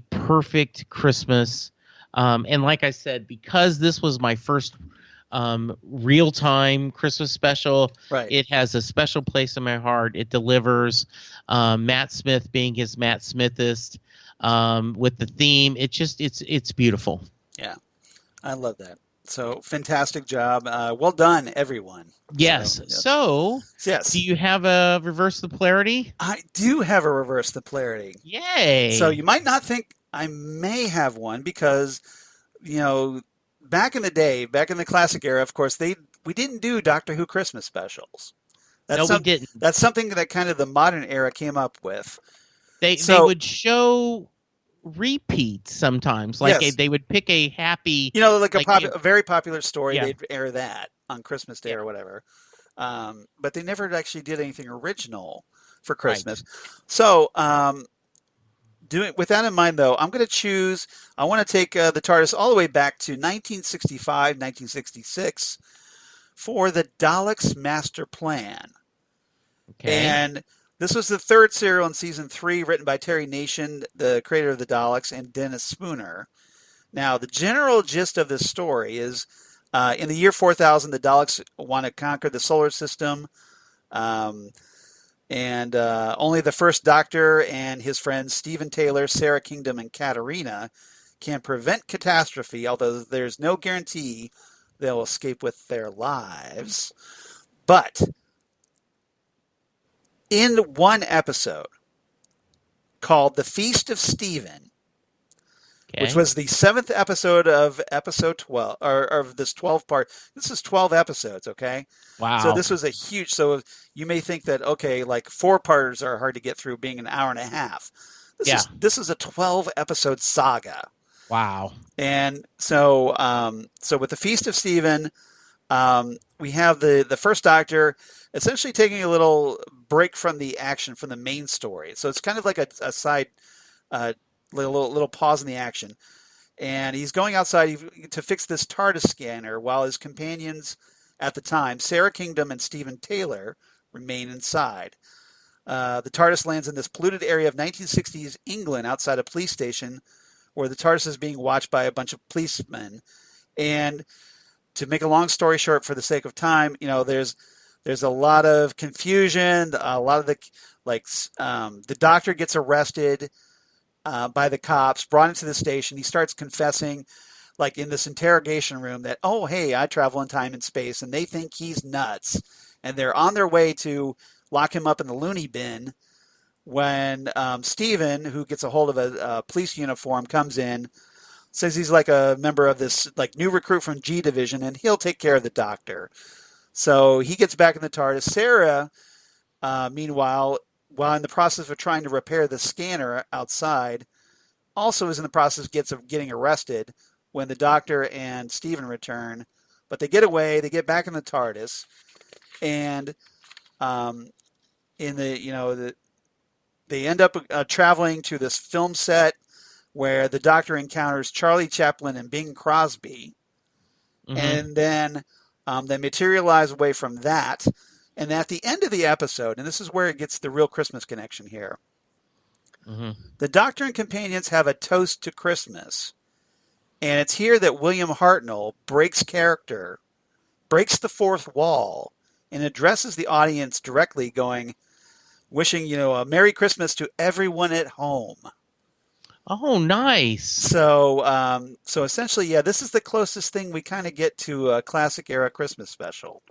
perfect Christmas. And like I said, because this was my first real-time Christmas special, right. It has a special place in my heart. It delivers. Matt Smith being his Matt Smithist, with the theme. It's beautiful. Yeah, I love that. So fantastic job. Well done, everyone. Yes. So, yes. Do you have a reverse the polarity? I do have a reverse the polarity. Yay. So you might not think I may have one because, back in the day, back in the classic era, of course, we didn't do Doctor Who Christmas specials. We didn't. That's something that kind of the modern era came up with. They would show repeats sometimes. Like yes. they would pick a happy... a very popular story. Yeah. They'd air that on Christmas Day or whatever. But they never actually did anything original for Christmas. Right. So... with that in mind, though, I'm going to choose. I want to take the TARDIS all the way back to 1965, 1966 for the Daleks' Master Plan. Okay. And this was the third serial in season 3, written by Terry Nation, the creator of the Daleks, and Dennis Spooner. Now, the general gist of this story is, in the year 4000, the Daleks want to conquer the solar system. And only the first Doctor and his friends Stephen Taylor, Sarah Kingdom, and Katharina can prevent catastrophe, although there's no guarantee they'll escape with their lives. But in one episode called The Feast of Stephen, which was the 7th episode of episode 12, or of this 12-part. This is 12 episodes, okay? Wow. So this was a huge, so you may think that, okay, like 4-parters are hard to get through being an hour and a half. This is a 12-episode saga. Wow. And so with The Feast of Stephen, we have the first Doctor essentially taking a little break from the action, from the main story. So it's kind of like a side little pause in the action, and he's going outside to fix this TARDIS scanner while his companions at the time, Sarah Kingdom and Stephen Taylor, remain inside. The TARDIS lands in this polluted area of 1960s England outside a police station where the TARDIS is being watched by a bunch of policemen. And to make a long story short, for the sake of time, there's a lot of confusion. A lot of the Doctor gets arrested by the cops, brought into the station. He starts confessing, like in this interrogation room, that, oh, hey, I travel in time and space, and they think he's nuts. And they're on their way to lock him up in the loony bin when Stephen, who gets a hold of a police uniform, comes in, says he's like a member of this like new recruit from G Division, and he'll take care of the Doctor. So he gets back in the TARDIS. Sarah, meanwhile, while in the process of trying to repair the scanner outside, also is in the process of getting arrested when the Doctor and Stephen return. But they get away, they get back in the TARDIS, and they end up traveling to this film set where the Doctor encounters Charlie Chaplin and Bing Crosby. Mm-hmm. And then they materialize away from that. And at the end of the episode, and this is where it gets the real Christmas connection here, mm-hmm. the Doctor and companions have a toast to Christmas. And it's here that William Hartnell breaks breaks the fourth wall and addresses the audience directly, wishing, a Merry Christmas to everyone at home. Oh, nice. So essentially, this is the closest thing we kind of get to a classic era Christmas special.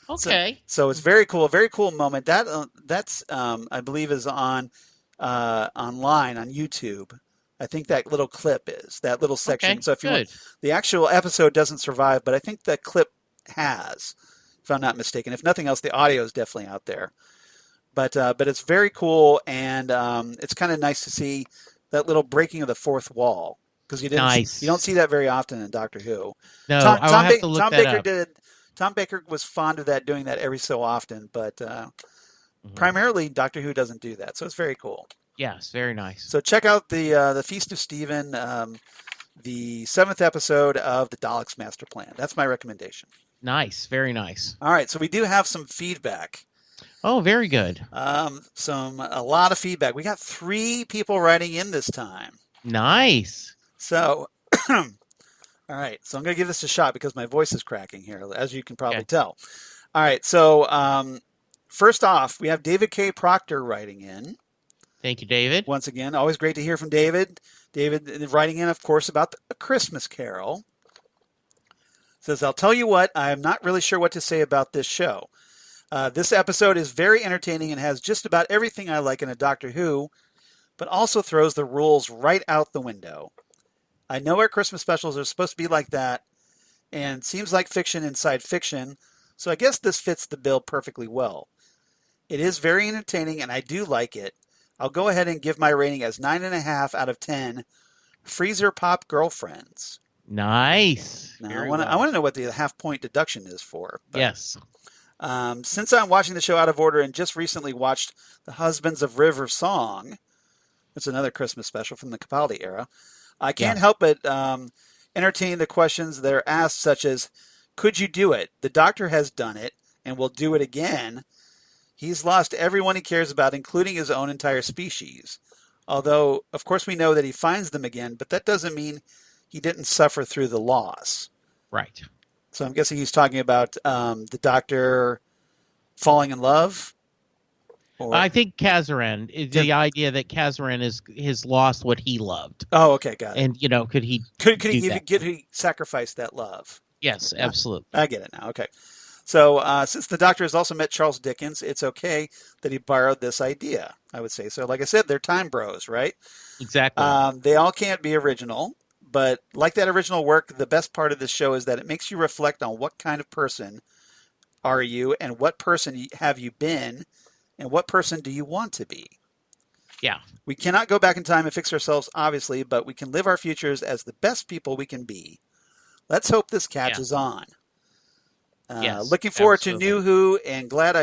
Okay. So it's very cool moment. That's I believe is on online on YouTube. I think that little clip is that little section. Okay, so if you want, the actual episode doesn't survive, but I think the clip has, if I'm not mistaken. If nothing else, the audio is definitely out there. But it's very cool, and it's kind of nice to see that little breaking of the fourth wall, because you don't see that very often in Doctor Who. No, I'll have to look that up. Tom Baker was fond of that, doing that every so often, but primarily Doctor Who doesn't do that, so it's very cool. Yes, very nice. So check out the Feast of Stephen, the 7th episode of the Daleks Master Plan. That's my recommendation. Nice, very nice. All right, so we do have some feedback. Oh, very good. A lot of feedback. We got 3 people writing in this time. Nice. So, all right. So I'm going to give this a shot because my voice is cracking here, as you can probably tell. All right. So first off, we have David K. Proctor writing in. Thank you, David. Once again, always great to hear from David. David writing in, of course, about A Christmas Carol. Says, I'll tell you what, I'm not really sure what to say about this show. This episode is very entertaining and has just about everything I like in a Doctor Who, but also throws the rules right out the window. I know our Christmas specials are supposed to be like that, and seems like fiction inside fiction, so I guess this fits the bill perfectly well. It is very entertaining, and I do like it. I'll go ahead and give my rating as 9.5 out of 10 Freezer Pop Girlfriends. Nice. Now, I want to know what the half-point deduction is for. Yes. Since I'm watching the show out of order and just recently watched The Husbands of River Song, it's another Christmas special from the Capaldi era, I can't help but entertain the questions that are asked, such as, could you do it? The Doctor has done it and will do it again. He's lost everyone he cares about, including his own entire species. Although, of course, we know that he finds them again, but that doesn't mean he didn't suffer through the loss. Right. So I'm guessing he's talking about the Doctor falling in love? I think Kazran is the idea that Kazran has lost what he loved. Oh, okay, got it. And could he sacrifice that love? Yes, absolutely. I get it now. Okay. So since the Doctor has also met Charles Dickens, it's okay that he borrowed this idea, I would say. So like I said, they're time bros, right? Exactly. They all can't be original, but like that original work, the best part of this show is that it makes you reflect on what kind of person are you, and what person have you been, and what person do you want to be? Yeah. We cannot go back in time and fix ourselves, obviously, but we can live our futures as the best people we can be. Let's hope this catches on. Yes, looking forward absolutely. to New Who, and glad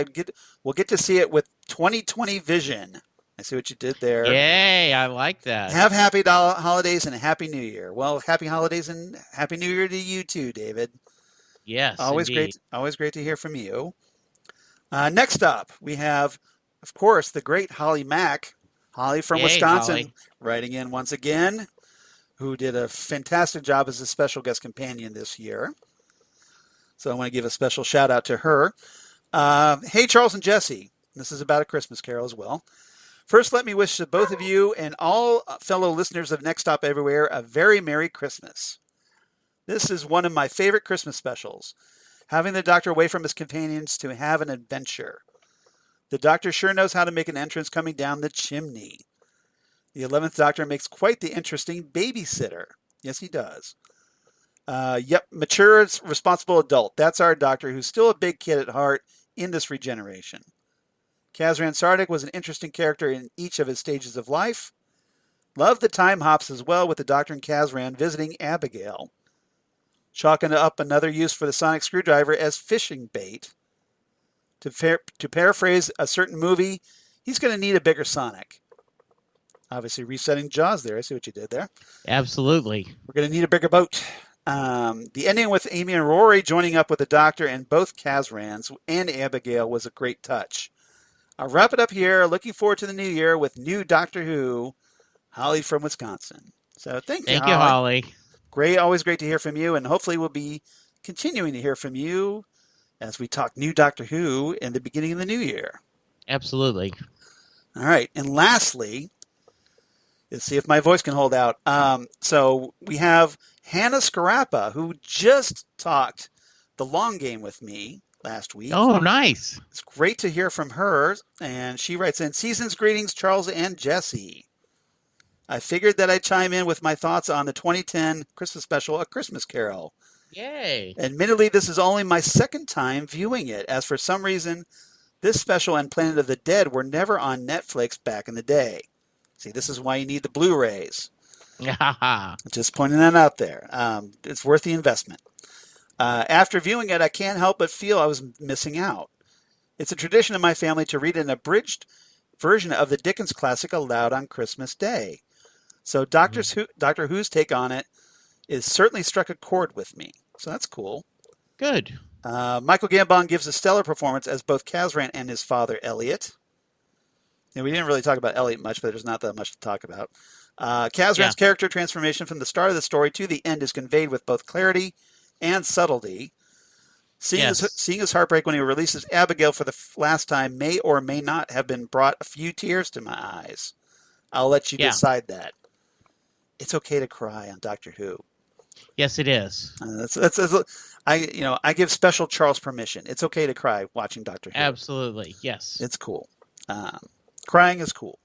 we'll get to see it with 2020 vision. I see what you did there. Yay, I like that. Have happy holidays and a happy New Year. Well, happy holidays and happy New Year to you too, David. Yes, always indeed. great to hear from you. Next up, we have, of course, the great Holly Mack, Holly from Wisconsin, Holly. writing in once again, who did a fantastic job as a special guest companion this year. So I want to give a special shout out to her. Hey, Charles and Jesse. This is about A Christmas Carol as well. First, let me wish to both of you and all fellow listeners of Next Stop Everywhere a very Merry Christmas. This is one of my favorite Christmas specials, having the Doctor away from his companions to have an adventure. The Doctor sure knows how to make an entrance coming down the chimney. The 11th Doctor makes quite the interesting babysitter. Yes, he does. Mature, responsible adult. That's our Doctor, who's still a big kid at heart in this regeneration. Kazran Sardick was an interesting character in each of his stages of life. Loved the time hops as well, with the Doctor and Kazran visiting Abigail. Chalking up another use for the sonic screwdriver as fishing bait. To paraphrase a certain movie, he's going to need a bigger Sonic. Obviously resetting Jaws there. I see what you did there. Absolutely. We're going to need a bigger boat. The ending with Amy and Rory joining up with the Doctor and both Kazrans and Abigail was a great touch. I'll wrap it up here. Looking forward to the new year with new Doctor Who, Holly from Wisconsin. So thank you, Holly. Great, always great to hear from you, and hopefully we'll be continuing to hear from you as we talk new Doctor Who in the beginning of the new year. Absolutely. All right. And lastly, let's see if my voice can hold out. So we have Hannah Scarappa, who just talked the long game with me last week. Oh, nice. It's great to hear from her. And she writes in, season's greetings, Charles and Jesse. I figured that I'd chime in with my thoughts on the 2010 Christmas special, A Christmas Carol. Yay. Admittedly, this is only my second time viewing it, as for some reason, this special and Planet of the Dead were never on Netflix back in the day. See, this is why you need the Blu-rays. Just pointing that out there. It's worth the investment. After viewing it, I can't help but feel I was missing out. It's a tradition in my family to read an abridged version of the Dickens classic aloud on Christmas Day. So Doctor Who's take on it is certainly struck a chord with me. So that's cool. Good. Michael Gambon gives a stellar performance as both Kazran and his father, Elliot. And we didn't really talk about Elliot much, but there's not that much to talk about. Kazran's character transformation from the start of the story to the end is conveyed with both clarity and subtlety. Seeing his heartbreak when he releases Abigail for the last time may or may not have brought a few tears to my eyes. I'll let you decide that. It's okay to cry on Doctor Who. Yes, it is. I give special Charles permission. It's okay to cry watching Doctor Who. Absolutely, yes. It's cool. Crying is cool.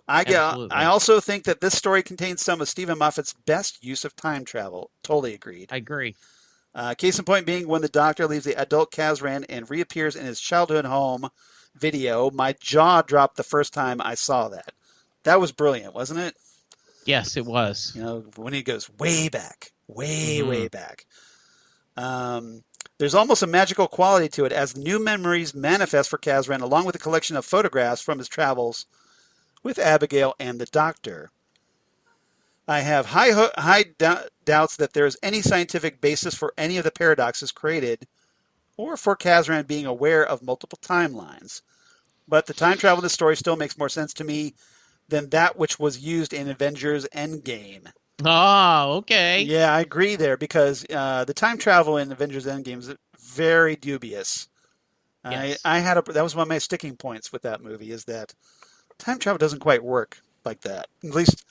I also think that this story contains some of Stephen Moffat's best use of time travel. Totally agreed. I agree. Case in point being when the Doctor leaves the adult Kazran and reappears in his childhood home video. My jaw dropped the first time I saw that. That was brilliant, wasn't it? Yes, it was. When he goes way back, way back. There's almost a magical quality to it as new memories manifest for Kazran along with a collection of photographs from his travels with Abigail and the Doctor. I have high doubts that there is any scientific basis for any of the paradoxes created or for Kazran being aware of multiple timelines. But the time travel in the story still makes more sense to me than that which was used in Avengers Endgame. Oh, okay. Yeah, I agree there because the time travel in Avengers Endgame is very dubious. Yes. That was one of my sticking points with that movie is that time travel doesn't quite work like that. At least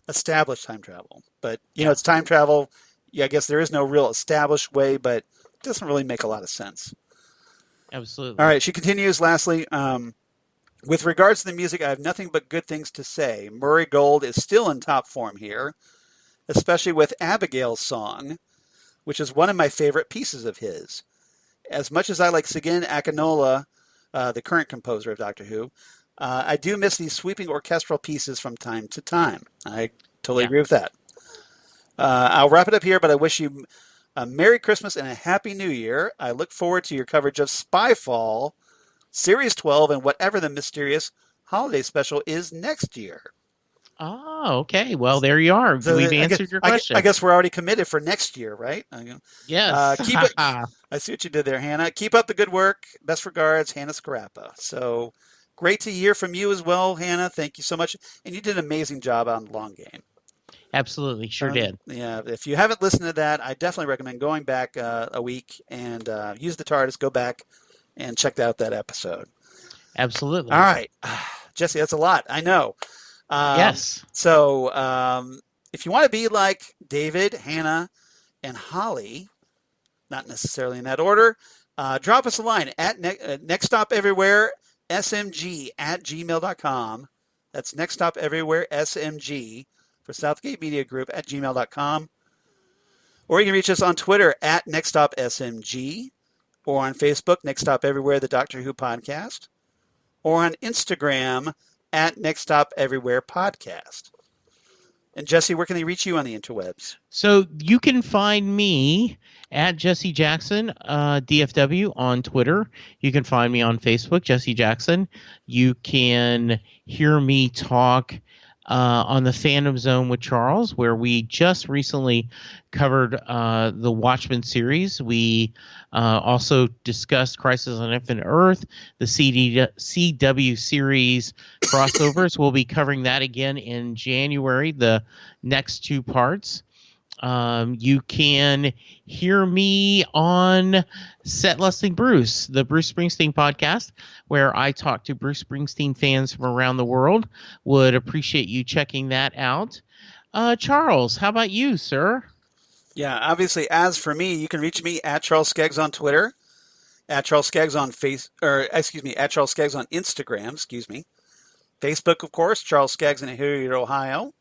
established time travel. But, it's time travel. Yeah, I guess there is no real established way, but it doesn't really make a lot of sense. Absolutely. All right, she continues lastly. With regards to the music, I have nothing but good things to say. Murray Gold is still in top form here, especially with Abigail's song, which is one of my favorite pieces of his. As much as I like Sigyn Akinola, the current composer of Doctor Who, I do miss these sweeping orchestral pieces from time to time. I totally agree with that. I'll wrap it up here, but I wish you a Merry Christmas and a Happy New Year. I look forward to your coverage of Spyfall, Series 12, and whatever the mysterious holiday special is next year. Oh, okay. Well, there you are. So We've answered your question. I guess we're already committed for next year, right? Yes. Keep it. I see what you did there, Hannah. Keep up the good work. Best regards, Hannah Scarappa. So great to hear from you as well, Hannah. Thank you so much. And you did an amazing job on the long game. Absolutely. Sure did. Yeah. If you haven't listened to that, I definitely recommend going back a week and use the TARDIS, go back and check out that episode. Absolutely. All right. Jesse, that's a lot. I know. Yes. So if you want to be like David, Hannah, and Holly, not necessarily in that order, drop us a line at nextstopeverywheresmg@gmail.com. That's nextstopeverywheresmg for Southgate Media Group at gmail.com. Or you can reach us on Twitter at nextstopsmg, or on Facebook, Next Stop Everywhere, the Doctor Who podcast, or on Instagram at Next Stop Everywhere podcast. And Jesse, where can they reach you on the interwebs? So you can find me at Jesse Jackson, DFW on Twitter. You can find me on Facebook, Jesse Jackson. You can hear me talk on the Fandom Zone with Charles, where we just recently covered the Watchmen series. We also discussed Crisis on Infinite Earth, the CW series crossovers. We'll be covering that again in January, the next two parts. You can hear me on Set Lusting Bruce, the Bruce Springsteen podcast, where I talk to Bruce Springsteen fans from around the world. Would appreciate you checking that out. Charles, how about you, sir? Yeah, obviously, as for me, you can reach me at Charles Skaggs on Twitter, at Charles Skaggs on at Charles Skaggs on Instagram, Facebook, of course, Charles Skaggs in Hilliard, Ohio.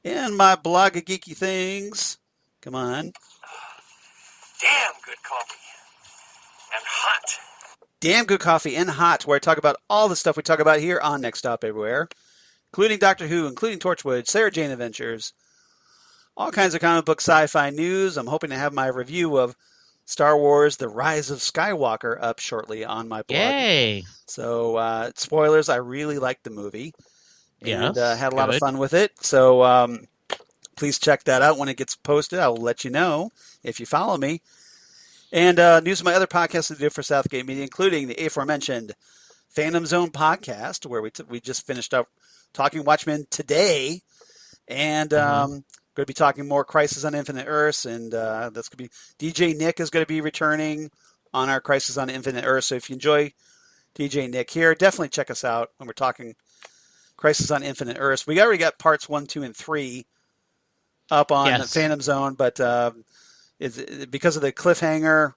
And my blog of geeky things. Come on. Damn good coffee. And hot. Damn good coffee and hot, where I talk about all the stuff we talk about here on Next Stop Everywhere, including Doctor Who, including Torchwood, Sarah Jane Adventures, all kinds of comic book sci-fi news. I'm hoping to have my review of Star Wars The Rise of Skywalker up shortly on my blog. Yay! So, spoilers, I really liked the movie. And Yes, had a lot of fun with it. So please check that out when it gets posted. I will let you know if you follow me. And news of my other podcasts to do for Southgate Media, including the aforementioned Phantom Zone podcast, where we just finished up talking Watchmen today. And going to be talking more Crisis on Infinite Earths. And that's going to be DJ Nick is going to be returning on our Crisis on Infinite Earths. So if you enjoy DJ Nick here, definitely check us out when we're talking Crisis on Infinite Earths. We already got parts 1, 2, and 3 up on Phantom Zone, but because of the cliffhanger,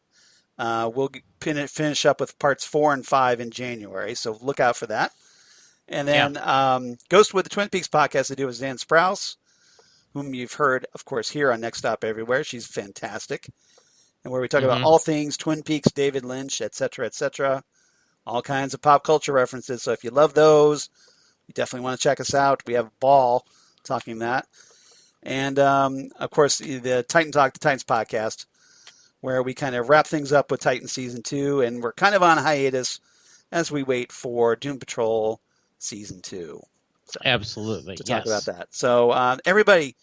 we'll finish up with parts 4 and 5 in January, so look out for that. And then Ghostwood, the Twin Peaks podcast I do with Zan Sprouse, whom you've heard, of course, here on Next Stop Everywhere. She's fantastic. And where we talk about all things Twin Peaks, David Lynch, etc., all kinds of pop culture references. So if you love those, you definitely want to check us out. We have a ball talking that. And, of course, the Titan Talk, the Titans podcast, where we kind of wrap things up with Titan Season 2. And we're kind of on hiatus as we wait for Doom Patrol Season 2. So, absolutely. To talk about that. So, everybody,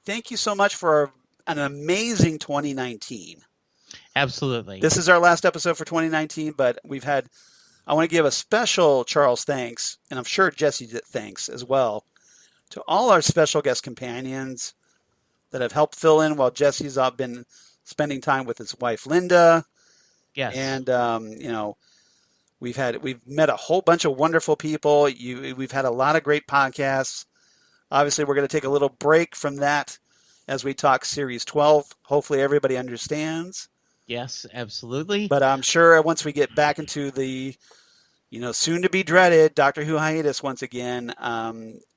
thank you so much for an amazing 2019. Absolutely. This is our last episode for 2019, but I want to give a special Charles thanks, and I'm sure Jesse thanks as well, to all our special guest companions that have helped fill in while Jesse's been spending time with his wife, Linda. Yes. And, we've met a whole bunch of wonderful people. We've had a lot of great podcasts. Obviously, we're going to take a little break from that as we talk Series 12. Hopefully, everybody understands. Yes, absolutely. But I'm sure once we get back into the, soon to be dreaded Doctor Who hiatus once again,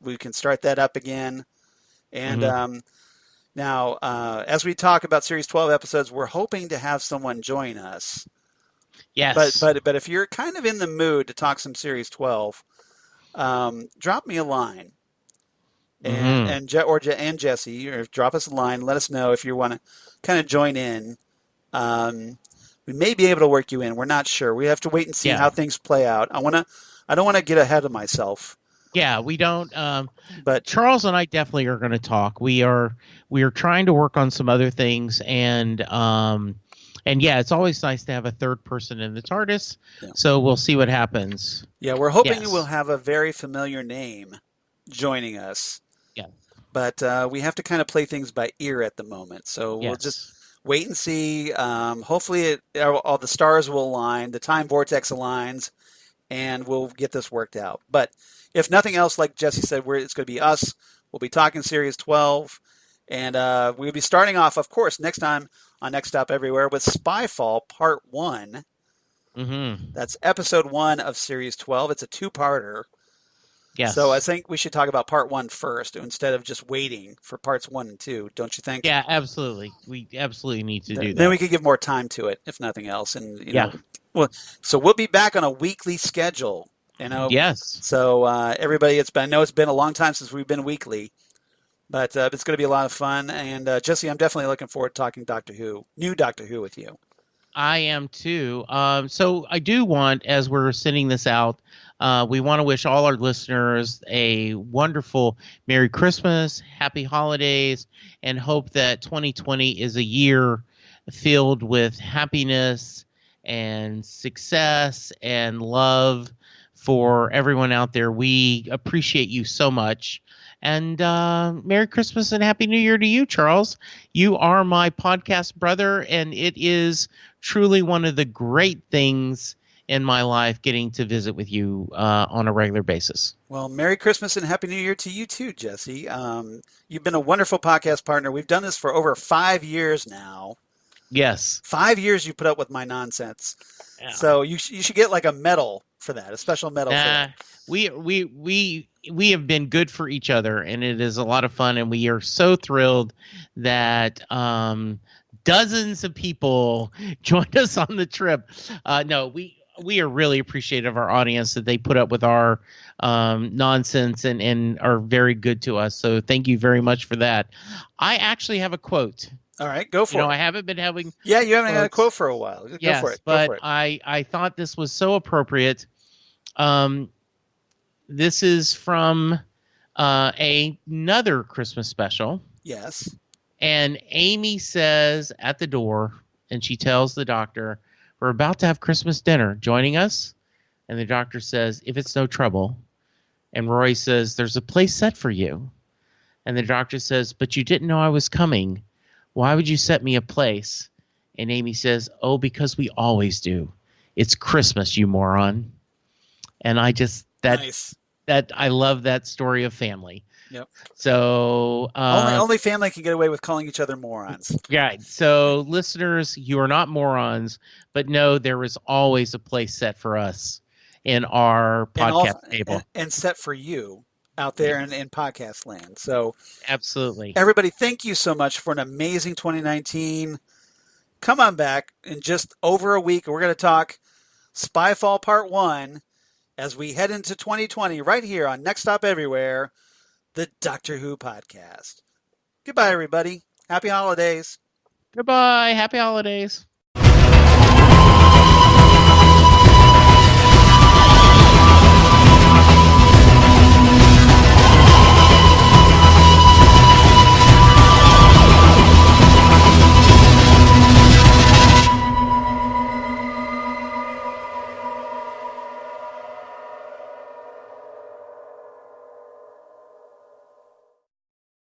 we can start that up again. And now, as we talk about Series 12 episodes, we're hoping to have someone join us. Yes. But if you're kind of in the mood to talk some Series 12, drop me a line. And Jesse, or drop us a line. Let us know if you want to kind of join in. We may be able to work you in. We're not sure. We have to wait and see how things play out. I don't want to get ahead of myself. Yeah, we don't. But Charles and I definitely are going to talk. We are trying to work on some other things, and it's always nice to have a third person in the TARDIS. Yeah. So we'll see what happens. Yeah, we're hoping we'll have a very familiar name joining us. Yeah, but we have to kind of play things by ear at the moment. So we'll just wait and see. Hopefully all the stars will align, the time vortex aligns, and we'll get this worked out. But if nothing else, like Jesse said, it's going to be us. We'll be talking Series 12. And we'll be starting off, of course, next time on Next Stop Everywhere with Spyfall Part 1. That's Episode 1 of Series 12. It's a two-parter. Yes. So I think we should talk about Part 1 first instead of just waiting for Parts 1 and 2, don't you think? Yeah, absolutely. We absolutely need to do that. Then we could give more time to it, if nothing else. And you know, so we'll be back on a weekly schedule. Yes. So everybody, I know it's been a long time since we've been weekly, but it's going to be a lot of fun. And Jesse, I'm definitely looking forward to talking new Doctor Who with you. I am too. So I do want, as we're sending this out, we want to wish all our listeners a wonderful Merry Christmas, Happy Holidays, and hope that 2020 is a year filled with happiness and success and love for everyone out there. We appreciate you so much, And Merry Christmas and Happy New Year to you, Charles. You are my podcast brother, and it is truly one of the great things in my life getting to visit with you on a regular basis. Well, Merry Christmas and Happy New Year to you too, Jesse. You've been a wonderful podcast partner. We've done this for over 5 years now. Yes. 5 years you put up with my nonsense. Yeah. So you should get like a medal for that, a special medal for that. We have been good for each other, and it is a lot of fun, and we are so thrilled that dozens of people joined us on the trip. We are really appreciative of our audience that they put up with our nonsense and are very good to us. So thank you very much for that. I actually have a quote. All right, go for it. I haven't been having. Yeah, you haven't had a quote for a while. Yes, go for it. But I thought this was so appropriate. This is from another Christmas special. Yes. And Amy says at the door, and she tells the doctor, "We're about to have Christmas dinner. Joining us?" And the doctor says, "If it's no trouble." And Rory says, "There's a place set for you." And the doctor says, "But you didn't know I was coming. Why would you set me a place?" And Amy says, "Oh, because we always do. It's Christmas, you moron." And I just, nice. That I love that story of family. Yep. So only family can get away with calling each other morons. Right. So listeners, you are not morons, but no, there is always a place set for us in our podcast table. And set for you out there in podcast land. So absolutely. Everybody, thank you so much for an amazing 2019. Come on back in just over a week. We're going to talk Spyfall Part 1 as we head into 2020 right here on Next Stop Everywhere, the Doctor Who podcast. Goodbye, everybody. Happy holidays. Goodbye. Happy holidays.